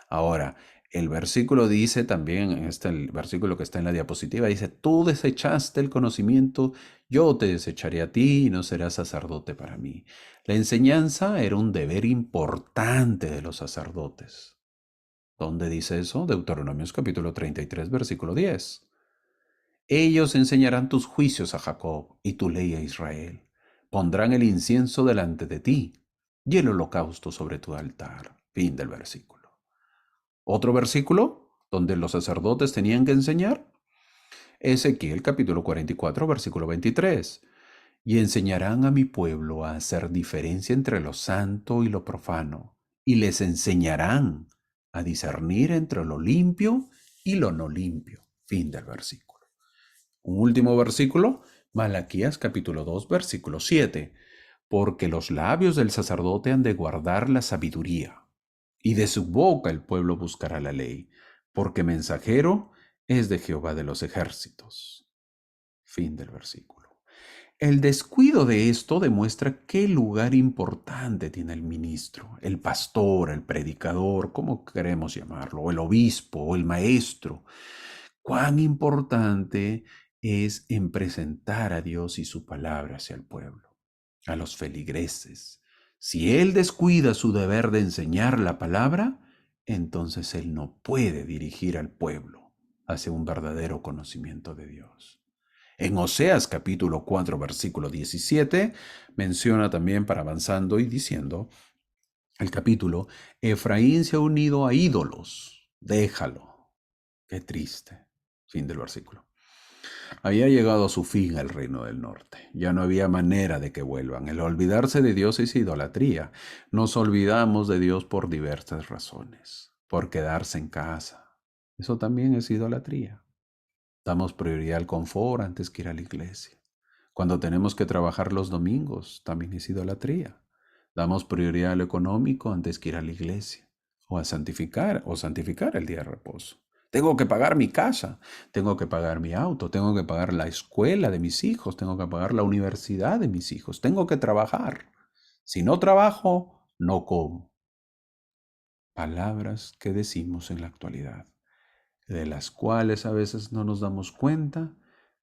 Ahora, el versículo dice también, el versículo que está en la diapositiva, dice, tú desechaste el conocimiento, yo te desecharé a ti y no serás sacerdote para mí. La enseñanza era un deber importante de los sacerdotes. ¿Dónde dice eso? Deuteronomios capítulo 33, versículo 10. Ellos enseñarán tus juicios a Jacob y tu ley a Israel. Pondrán el incienso delante de ti y el holocausto sobre tu altar. Fin del versículo. Otro versículo donde los sacerdotes tenían que enseñar, Ezequiel capítulo 44, versículo 23. Y enseñarán a mi pueblo a hacer diferencia entre lo santo y lo profano, y les enseñarán a discernir entre lo limpio y lo no limpio. Fin del versículo. Un último versículo, Malaquías capítulo 2, versículo 7. Porque los labios del sacerdote han de guardar la sabiduría, y de su boca el pueblo buscará la ley, porque mensajero es de Jehová de los ejércitos. Fin del versículo. El descuido de esto demuestra qué lugar importante tiene el ministro, el pastor, el predicador, como queremos llamarlo, o el obispo, o el maestro. Cuán importante es en presentar a Dios y su palabra hacia el pueblo, a los feligreses. Si él descuida su deber de enseñar la palabra, entonces él no puede dirigir al pueblo hacia un verdadero conocimiento de Dios. En Oseas capítulo 4, versículo 17, menciona también para avanzando y diciendo, el capítulo, Efraín se ha unido a ídolos, déjalo. Qué triste. Fin del versículo. Había llegado a su fin el reino del norte. Ya no había manera de que vuelvan. El olvidarse de Dios es idolatría. Nos olvidamos de Dios por diversas razones. Por quedarse en casa. Eso también es idolatría. Damos prioridad al confort antes que ir a la iglesia. Cuando tenemos que trabajar los domingos, también es idolatría. Damos prioridad a lo económico antes que ir a la iglesia o a santificar el día de reposo. Tengo que pagar mi casa, tengo que pagar mi auto, tengo que pagar la escuela de mis hijos, tengo que pagar la universidad de mis hijos, tengo que trabajar. Si no trabajo, no como. Palabras que decimos en la actualidad, de las cuales a veces no nos damos cuenta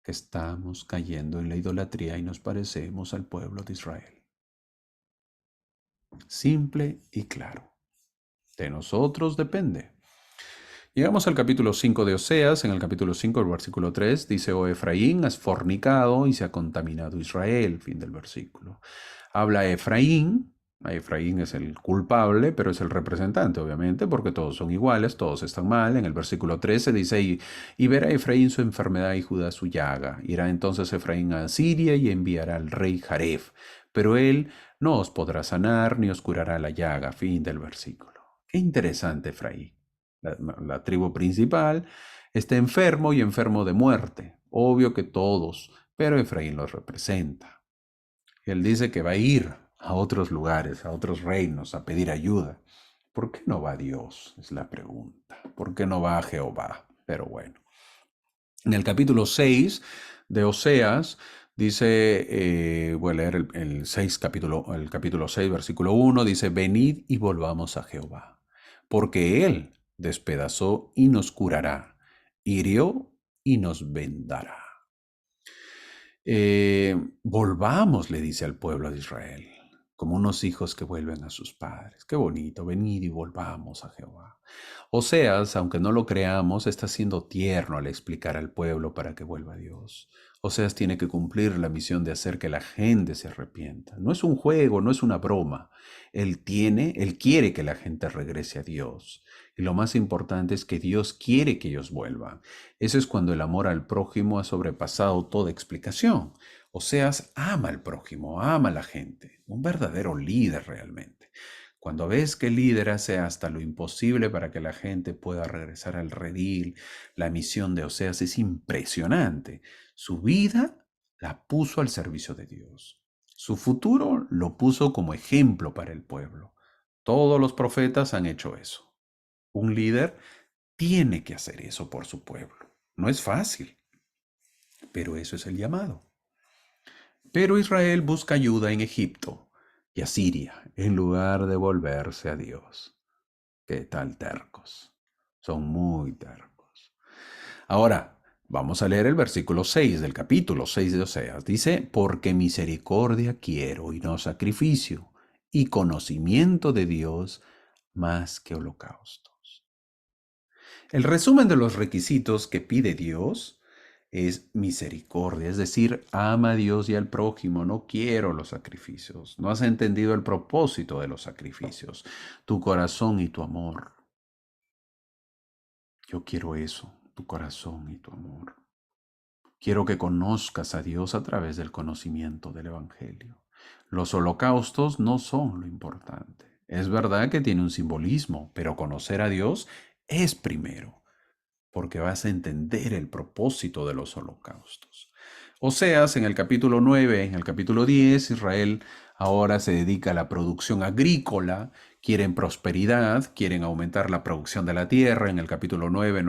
que estamos cayendo en la idolatría y nos parecemos al pueblo de Israel. Simple y claro. De nosotros depende. Llegamos al capítulo 5 de Oseas. En el capítulo 5, el versículo 3, dice, oh Efraín, has fornicado y se ha contaminado Israel. Fin del versículo. Habla Efraín. Efraín es el culpable, pero es el representante, obviamente, porque todos son iguales, todos están mal. En el versículo 13 dice, y verá Efraín su enfermedad y Judá su llaga. Irá entonces Efraín a Asiria y enviará al rey Jaref, pero él no os podrá sanar ni os curará la llaga. Fin del versículo. Qué interesante, Efraín. La tribu principal está enfermo y enfermo de muerte. Obvio que todos, pero Efraín los representa. Él dice que va a ir a otros lugares, a otros reinos, a pedir ayuda. ¿Por qué no va a Dios? Es la pregunta. ¿Por qué no va a Jehová? Pero bueno. En el capítulo 6 de Oseas dice, voy a leer el capítulo 6, versículo 1, dice, venid y volvamos a Jehová, porque Él despedazó y nos curará, hirió y nos vendará. Volvamos, le dice al pueblo de Israel, como unos hijos que vuelven a sus padres. Qué bonito, venid y volvamos a Jehová. Oseas, aunque no lo creamos, está siendo tierno al explicar al pueblo para que vuelva a Dios. Oseas tiene que cumplir la misión de hacer que la gente se arrepienta. No es un juego, no es una broma. Él quiere que la gente regrese a Dios. Y lo más importante es que Dios quiere que ellos vuelvan. Eso es cuando el amor al prójimo ha sobrepasado toda explicación. Oseas ama al prójimo, ama a la gente, un verdadero líder realmente. Cuando ves que el líder hace hasta lo imposible para que la gente pueda regresar al redil, la misión de Oseas es impresionante. Su vida la puso al servicio de Dios. Su futuro lo puso como ejemplo para el pueblo. Todos los profetas han hecho eso. Un líder tiene que hacer eso por su pueblo. No es fácil, pero eso es el llamado. Pero Israel busca ayuda en Egipto y Asiria en lugar de volverse a Dios. ¿Qué tal tercos? Son muy tercos. Ahora, vamos a leer el versículo 6 del capítulo 6 de Oseas. Dice, porque misericordia quiero y no sacrificio, y conocimiento de Dios más que holocaustos. El resumen de los requisitos que pide Dios es misericordia, es decir, ama a Dios y al prójimo, no quiero los sacrificios, no has entendido el propósito de los sacrificios, tu corazón y tu amor. Yo quiero eso, tu corazón y tu amor. Quiero que conozcas a Dios a través del conocimiento del Evangelio. Los holocaustos no son lo importante. Es verdad que tiene un simbolismo, pero conocer a Dios es primero, porque vas a entender el propósito de los holocaustos. Oseas, en el capítulo 9, en el capítulo 10, Israel ahora se dedica a la producción agrícola, quieren prosperidad, quieren aumentar la producción de la tierra. En el capítulo 9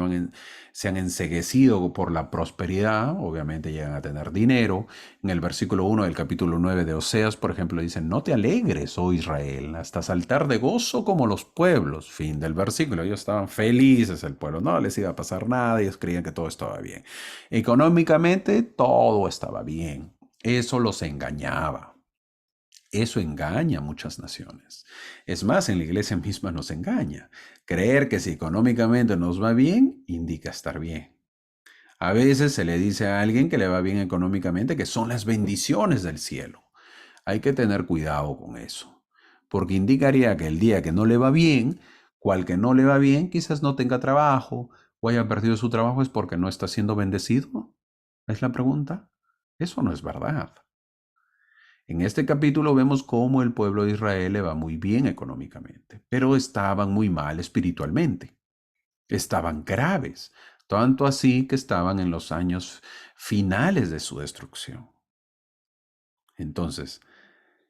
se han enceguecido por la prosperidad, obviamente llegan a tener dinero. En el versículo 1 del capítulo 9 de Oseas, por ejemplo, dicen, no te alegres, oh Israel, hasta saltar de gozo como los pueblos. Fin del versículo. Ellos estaban felices, el pueblo, no les iba a pasar nada, ellos creían que todo estaba bien. Económicamente, todo estaba bien. Eso los engañaba. Eso engaña a muchas naciones. Es más, en la iglesia misma nos engaña. Creer que si económicamente nos va bien, indica estar bien. A veces se le dice a alguien que le va bien económicamente que son las bendiciones del cielo. Hay que tener cuidado con eso, porque indicaría que el día que no le va bien, cual que no le va bien, quizás no tenga trabajo o haya perdido su trabajo es porque no está siendo bendecido. ¿Es la pregunta? Eso no es verdad. En este capítulo vemos cómo el pueblo de Israel le va muy bien económicamente, pero estaban muy mal espiritualmente. Estaban graves, tanto así que estaban en los años finales de su destrucción. Entonces,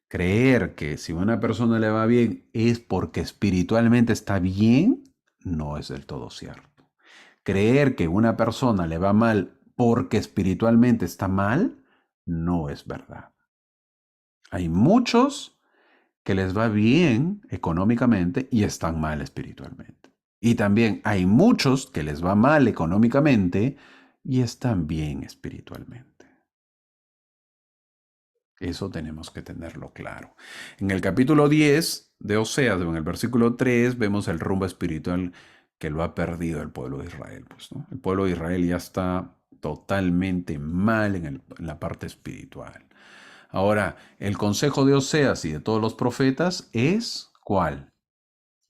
creer que si a una persona le va bien es porque espiritualmente está bien, no es del todo cierto. Creer que una persona le va mal porque espiritualmente está mal, no es verdad. Hay muchos que les va bien económicamente y están mal espiritualmente. Y también hay muchos que les va mal económicamente y están bien espiritualmente. Eso tenemos que tenerlo claro. En el capítulo 10 de Oseas, en el versículo 3, vemos el rumbo espiritual que lo ha perdido el pueblo de Israel. Pues, ¿no? El pueblo de Israel ya está totalmente mal en la parte espiritual. Ahora, el consejo de Oseas y de todos los profetas es ¿cuál?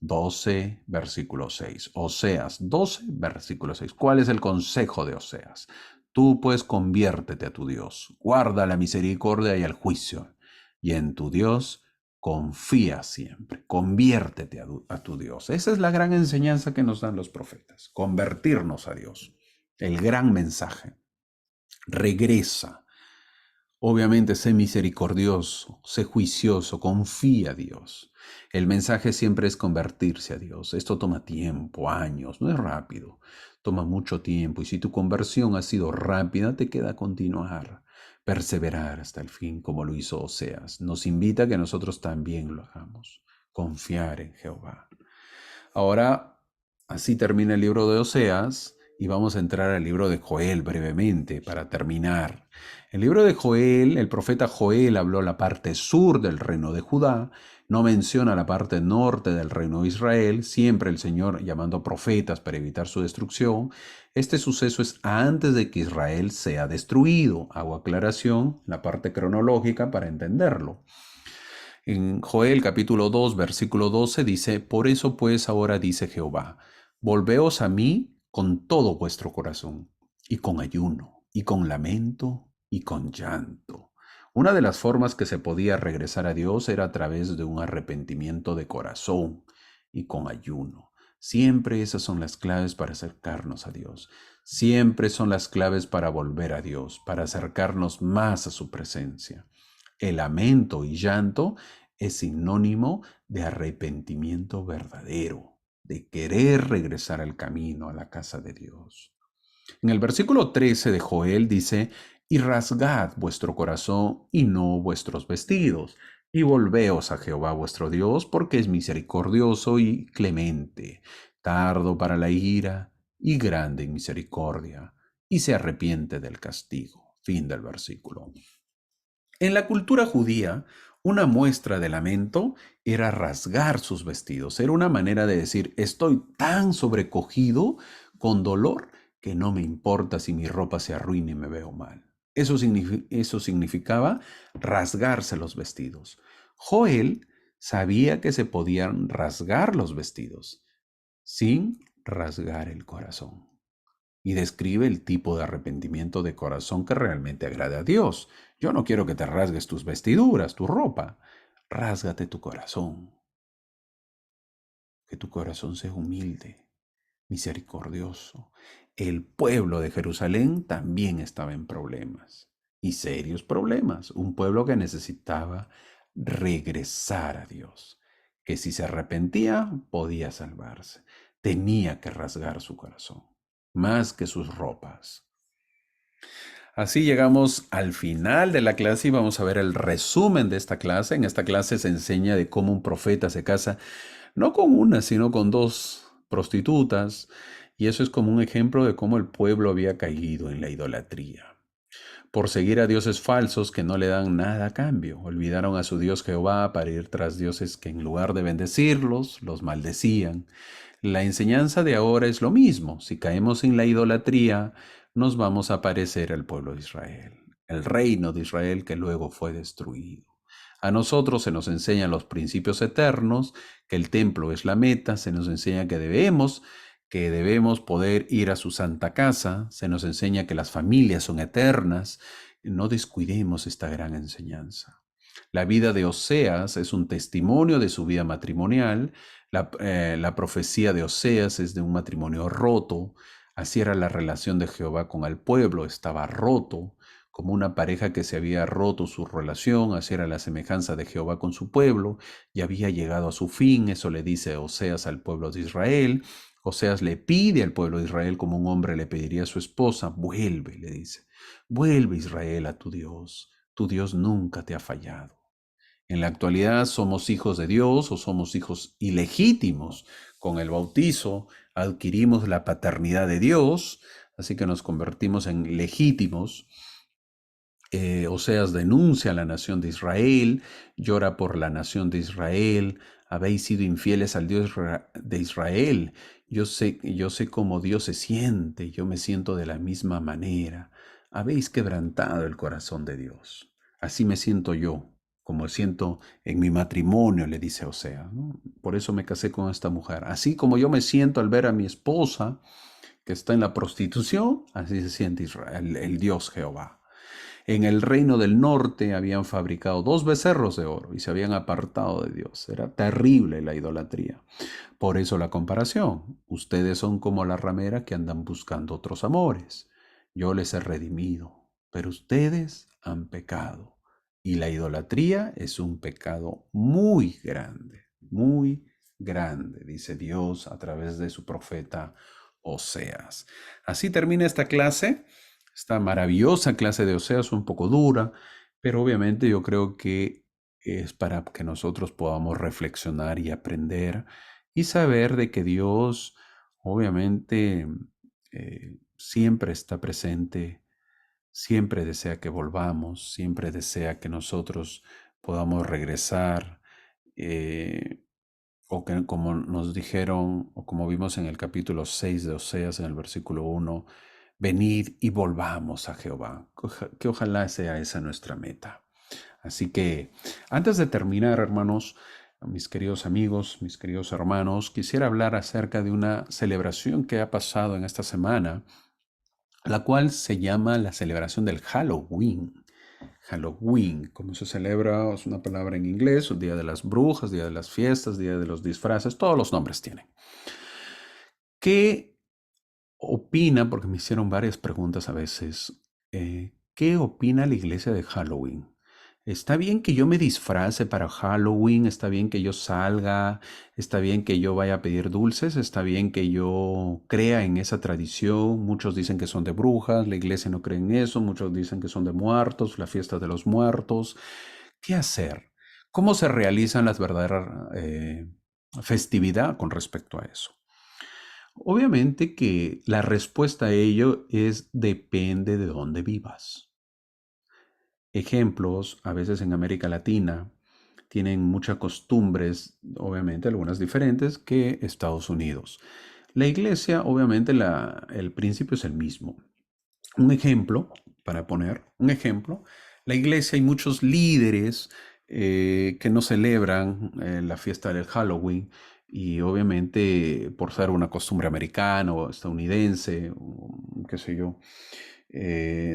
12, versículo 6. Oseas 12, versículo 6. ¿Cuál es el consejo de Oseas? Tú pues conviértete a tu Dios, guarda la misericordia y el juicio, y en tu Dios confía siempre, conviértete a tu Dios. Esa es la gran enseñanza que nos dan los profetas, convertirnos a Dios. El gran mensaje. Regresa. Obviamente, sé misericordioso, sé juicioso, confía a Dios. El mensaje siempre es convertirse a Dios. Esto toma tiempo, años, no es rápido, toma mucho tiempo. Y si tu conversión ha sido rápida, te queda continuar, perseverar hasta el fin, como lo hizo Oseas. Nos invita a que nosotros también lo hagamos, confiar en Jehová. Ahora, así termina el libro de Oseas y vamos a entrar al libro de Joel brevemente para terminar. El libro de Joel, el profeta Joel habló la parte sur del reino de Judá, no menciona la parte norte del reino de Israel, siempre el Señor llamando profetas para evitar su destrucción. Este suceso es antes de que Israel sea destruido. Hago aclaración, la parte cronológica para entenderlo. En Joel capítulo 2, versículo 12 dice, por eso pues ahora dice Jehová, volveos a mí con todo vuestro corazón, y con ayuno, y con lamento, y con llanto. Una de las formas que se podía regresar a Dios era a través de un arrepentimiento de corazón y con ayuno. Siempre esas son las claves para acercarnos a Dios. Siempre son las claves para volver a Dios, para acercarnos más a su presencia. El lamento y llanto es sinónimo de arrepentimiento verdadero, de querer regresar al camino, a la casa de Dios. En el versículo 13 de Joel dice, y rasgad vuestro corazón y no vuestros vestidos, y volveos a Jehová vuestro Dios, porque es misericordioso y clemente, tardo para la ira y grande en misericordia, y se arrepiente del castigo. Fin del versículo. En la cultura judía, una muestra de lamento era rasgar sus vestidos. Era una manera de decir, estoy tan sobrecogido con dolor que no me importa si mi ropa se arruina y me veo mal. Eso significaba rasgarse los vestidos. Joel sabía que se podían rasgar los vestidos sin rasgar el corazón y describe el tipo de arrepentimiento de corazón que realmente agrada a Dios. Yo no quiero que te rasgues tus vestiduras, tu ropa. Rásgate tu corazón. Que tu corazón sea humilde, misericordioso. El pueblo de Jerusalén también estaba en problemas, y serios problemas. Un pueblo que necesitaba regresar a Dios, que si se arrepentía podía salvarse. Tenía que rasgar su corazón, más que sus ropas. Así llegamos al final de la clase y vamos a ver el resumen de esta clase. En esta clase se enseña de cómo un profeta se casa no con una, sino con dos prostitutas, y eso es como un ejemplo de cómo el pueblo había caído en la idolatría. Por seguir a dioses falsos que no le dan nada a cambio, olvidaron a su Dios Jehová para ir tras dioses que en lugar de bendecirlos, los maldecían. La enseñanza de ahora es lo mismo. Si caemos en la idolatría, nos vamos a parecer al pueblo de Israel, el reino de Israel que luego fue destruido. A nosotros se nos enseñan los principios eternos, que el templo es la meta, se nos enseña que debemos poder ir a su santa casa, se nos enseña que las familias son eternas. No descuidemos esta gran enseñanza. La vida de Oseas es un testimonio de su vida matrimonial. La profecía de Oseas es de un matrimonio roto. Así era la relación de Jehová con el pueblo, estaba roto, como una pareja que se había roto su relación, así era la semejanza de Jehová con su pueblo, y había llegado a su fin. Eso le dice Oseas al pueblo de Israel. Oseas le pide al pueblo de Israel como un hombre le pediría a su esposa: vuelve, le dice, vuelve Israel a tu Dios nunca te ha fallado. En la actualidad somos hijos de Dios o somos hijos ilegítimos. Con el bautizo adquirimos la paternidad de Dios, así que nos convertimos en legítimos. Oseas denuncia a la nación de Israel, llora por la nación de Israel. Habéis sido infieles al Dios de Israel. Yo sé cómo Dios se siente, yo me siento de la misma manera. Habéis quebrantado el corazón de Dios. Así me siento yo, como siento en mi matrimonio, le dice Oseas, ¿no? Por eso me casé con esta mujer. Así como yo me siento al ver a mi esposa que está en la prostitución, así se siente Israel, el Dios Jehová. En el reino del norte habían fabricado dos becerros de oro y se habían apartado de Dios. Era terrible la idolatría. Por eso la comparación. Ustedes son como la ramera que andan buscando otros amores. Yo les he redimido, pero ustedes han pecado. Y la idolatría es un pecado muy grande, dice Dios a través de su profeta Oseas. Así termina esta clase. Esta maravillosa clase de Oseas, un poco dura, pero obviamente yo creo que es para que nosotros podamos reflexionar y aprender y saber de que Dios obviamente siempre está presente, siempre desea que volvamos, siempre desea que nosotros podamos regresar, eh, o que como nos dijeron, o como vimos en el capítulo 6 de Oseas, en el versículo 1, venid y volvamos a Jehová. Que ojalá sea esa nuestra meta. Así que antes de terminar, hermanos, mis queridos amigos, mis queridos hermanos, quisiera hablar acerca de una celebración que ha pasado en esta semana, la cual se llama la celebración del Halloween. Halloween, como se celebra, es una palabra en inglés, el Día de las Brujas, Día de las Fiestas, Día de los Disfraces, todos los nombres tienen. ¿Qué opina? Porque me hicieron varias preguntas a veces. ¿Qué opina la iglesia de Halloween? ¿Está bien que yo me disfrace para Halloween? ¿Está bien que yo salga? ¿Está bien que yo vaya a pedir dulces? ¿Está bien que yo crea en esa tradición? Muchos dicen que son de brujas, la iglesia no cree en eso, muchos dicen que son de muertos, la fiesta de los muertos. ¿Qué hacer? ¿Cómo se realizan las verdaderas festividades con respecto a eso? Obviamente que la respuesta a ello es depende de dónde vivas. Ejemplos, a veces en América Latina tienen muchas costumbres, obviamente algunas diferentes que Estados Unidos. La iglesia, obviamente el principio es el mismo. Un ejemplo, para poner un ejemplo, la iglesia hay muchos líderes que no celebran la fiesta del Halloween y obviamente por ser una costumbre americana o estadounidense, o qué sé yo,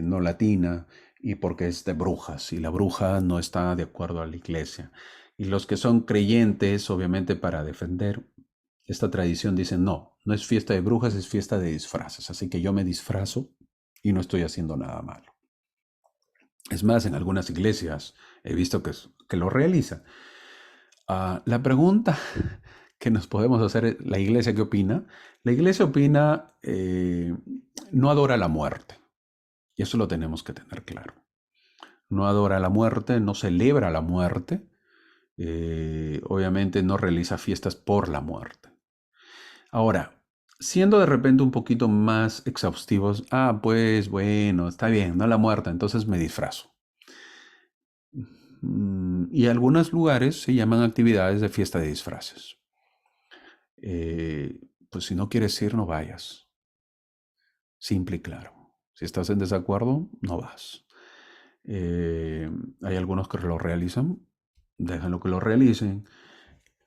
no latina, y porque es de brujas y la bruja no está de acuerdo a la iglesia. Y los que son creyentes, obviamente para defender esta tradición, dicen, no, no es fiesta de brujas, es fiesta de disfraces, así que yo me disfrazo y no estoy haciendo nada malo. Es más, en algunas iglesias he visto que lo realizan. La pregunta que nos podemos hacer es, ¿la iglesia qué opina? La iglesia opina, no adora la muerte. Y eso lo tenemos que tener claro. No adora la muerte, no celebra la muerte, obviamente no realiza fiestas por la muerte. Ahora, siendo de repente un poquito más exhaustivos, pues bueno, está bien, no la muerte, entonces me disfrazo. Y algunos lugares se llaman actividades de fiesta de disfraces. Pues si no quieres ir, no vayas. Simple y claro. Si estás en desacuerdo, no vas. Eh, Hay algunos que lo realizan, déjenlo que lo realicen.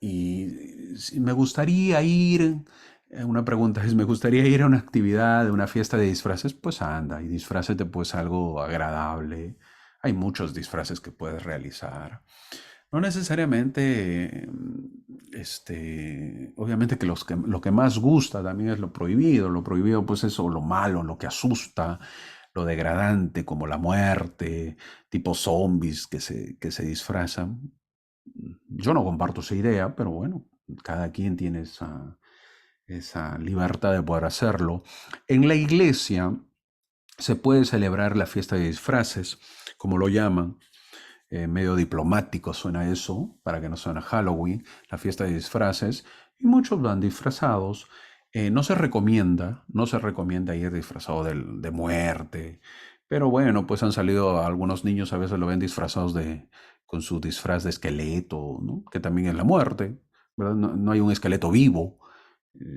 Y si me gustaría ir, una pregunta es, ¿me gustaría ir a una actividad, a una fiesta de disfraces? Pues anda, y disfrázate pues algo agradable. Hay muchos disfraces que puedes realizar. No necesariamente, obviamente que, lo que más gusta también es lo prohibido. Lo prohibido pues es o lo malo, lo que asusta, lo degradante como la muerte, tipo zombies que se disfrazan. Yo no comparto esa idea, pero bueno, cada quien tiene esa libertad de poder hacerlo. En la iglesia se puede celebrar la fiesta de disfraces, como lo llaman, medio diplomático suena eso, para que no suene Halloween, la fiesta de disfraces, y muchos van disfrazados. No se recomienda ir disfrazado de muerte, pero bueno, pues han salido algunos niños, a veces lo ven disfrazados con su disfraz de esqueleto, ¿no? Que también es la muerte, ¿verdad? No hay un esqueleto vivo,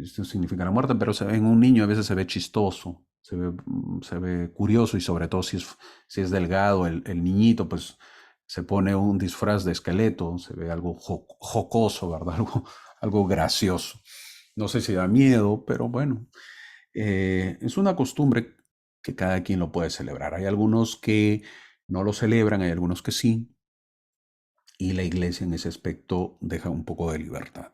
esto significa la muerte, pero en un niño a veces se ve chistoso, se ve curioso y sobre todo si es delgado el niñito, pues se pone un disfraz de esqueleto, se ve algo jocoso, ¿verdad? Algo gracioso. No sé si da miedo, pero bueno, es una costumbre que cada quien lo puede celebrar. Hay algunos que no lo celebran, hay algunos que sí, y la iglesia en ese aspecto deja un poco de libertad.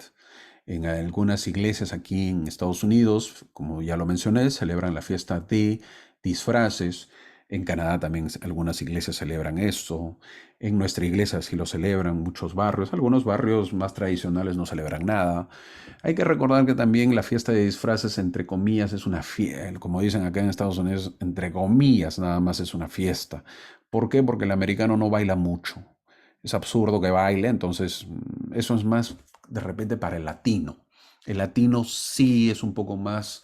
En algunas iglesias aquí en Estados Unidos, como ya lo mencioné, celebran la fiesta de disfraces. En Canadá también algunas iglesias celebran esto. En nuestra iglesia sí lo celebran, muchos barrios. Algunos barrios más tradicionales no celebran nada. Hay que recordar que también la fiesta de disfraces, entre comillas, es una fiesta. Como dicen acá en Estados Unidos, entre comillas, nada más es una fiesta. ¿Por qué? Porque el americano no baila mucho. Es absurdo que baile, entonces eso es más de repente para el latino. El latino sí es un poco más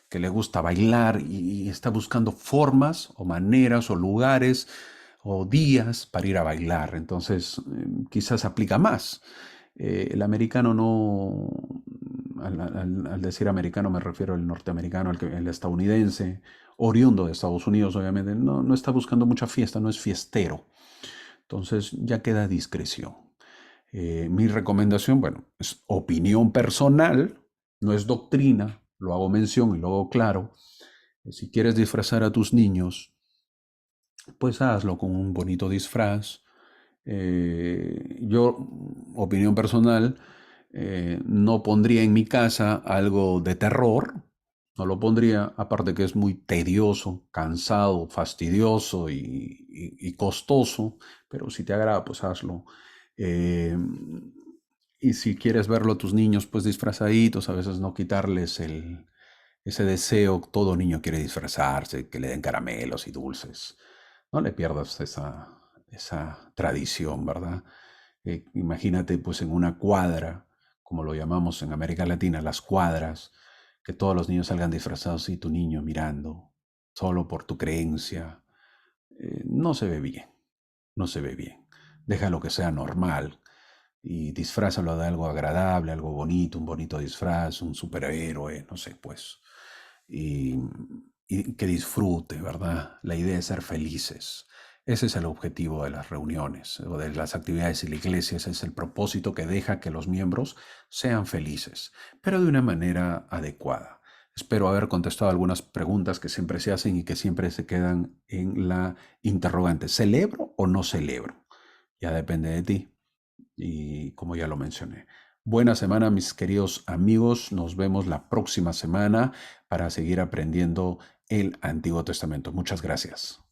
que le gusta bailar y está buscando formas o maneras o lugares o días para ir a bailar. Entonces, quizás aplica más. El americano no, al decir americano me refiero al norteamericano, el estadounidense, oriundo de Estados Unidos, obviamente, no está buscando mucha fiesta, no es fiestero. Entonces ya queda a discreción. Mi recomendación, bueno, es opinión personal, no es doctrina, lo hago mención y lo hago claro. Si quieres disfrazar a tus niños, pues hazlo con un bonito disfraz. Yo, opinión personal, no pondría en mi casa algo de terror, no lo pondría, aparte que es muy tedioso, cansado, fastidioso y costoso, pero si te agrada, pues hazlo. Eh, y si quieres verlo a tus niños, pues disfrazaditos, a veces no quitarles ese deseo, todo niño quiere disfrazarse, que le den caramelos y dulces. No le pierdas esa tradición, ¿verdad? Imagínate pues en una cuadra, como lo llamamos en América Latina, las cuadras, que todos los niños salgan disfrazados y tu niño mirando, solo por tu creencia. No se ve bien, no se ve bien. Déjalo que sea normal y disfrázalo de algo agradable, algo bonito, un bonito disfraz, un superhéroe, no sé, pues. Y, y que disfrute, ¿verdad? La idea es ser felices. Ese es el objetivo de las reuniones o de las actividades en la iglesia, ese es el propósito que deja que los miembros sean felices, pero de una manera adecuada. Espero haber contestado algunas preguntas que siempre se hacen y que siempre se quedan en la interrogante. ¿Celebro o no celebro? Ya depende de ti y como ya lo mencioné. Buena semana, mis queridos amigos. Nos vemos la próxima semana para seguir aprendiendo el Antiguo Testamento. Muchas gracias.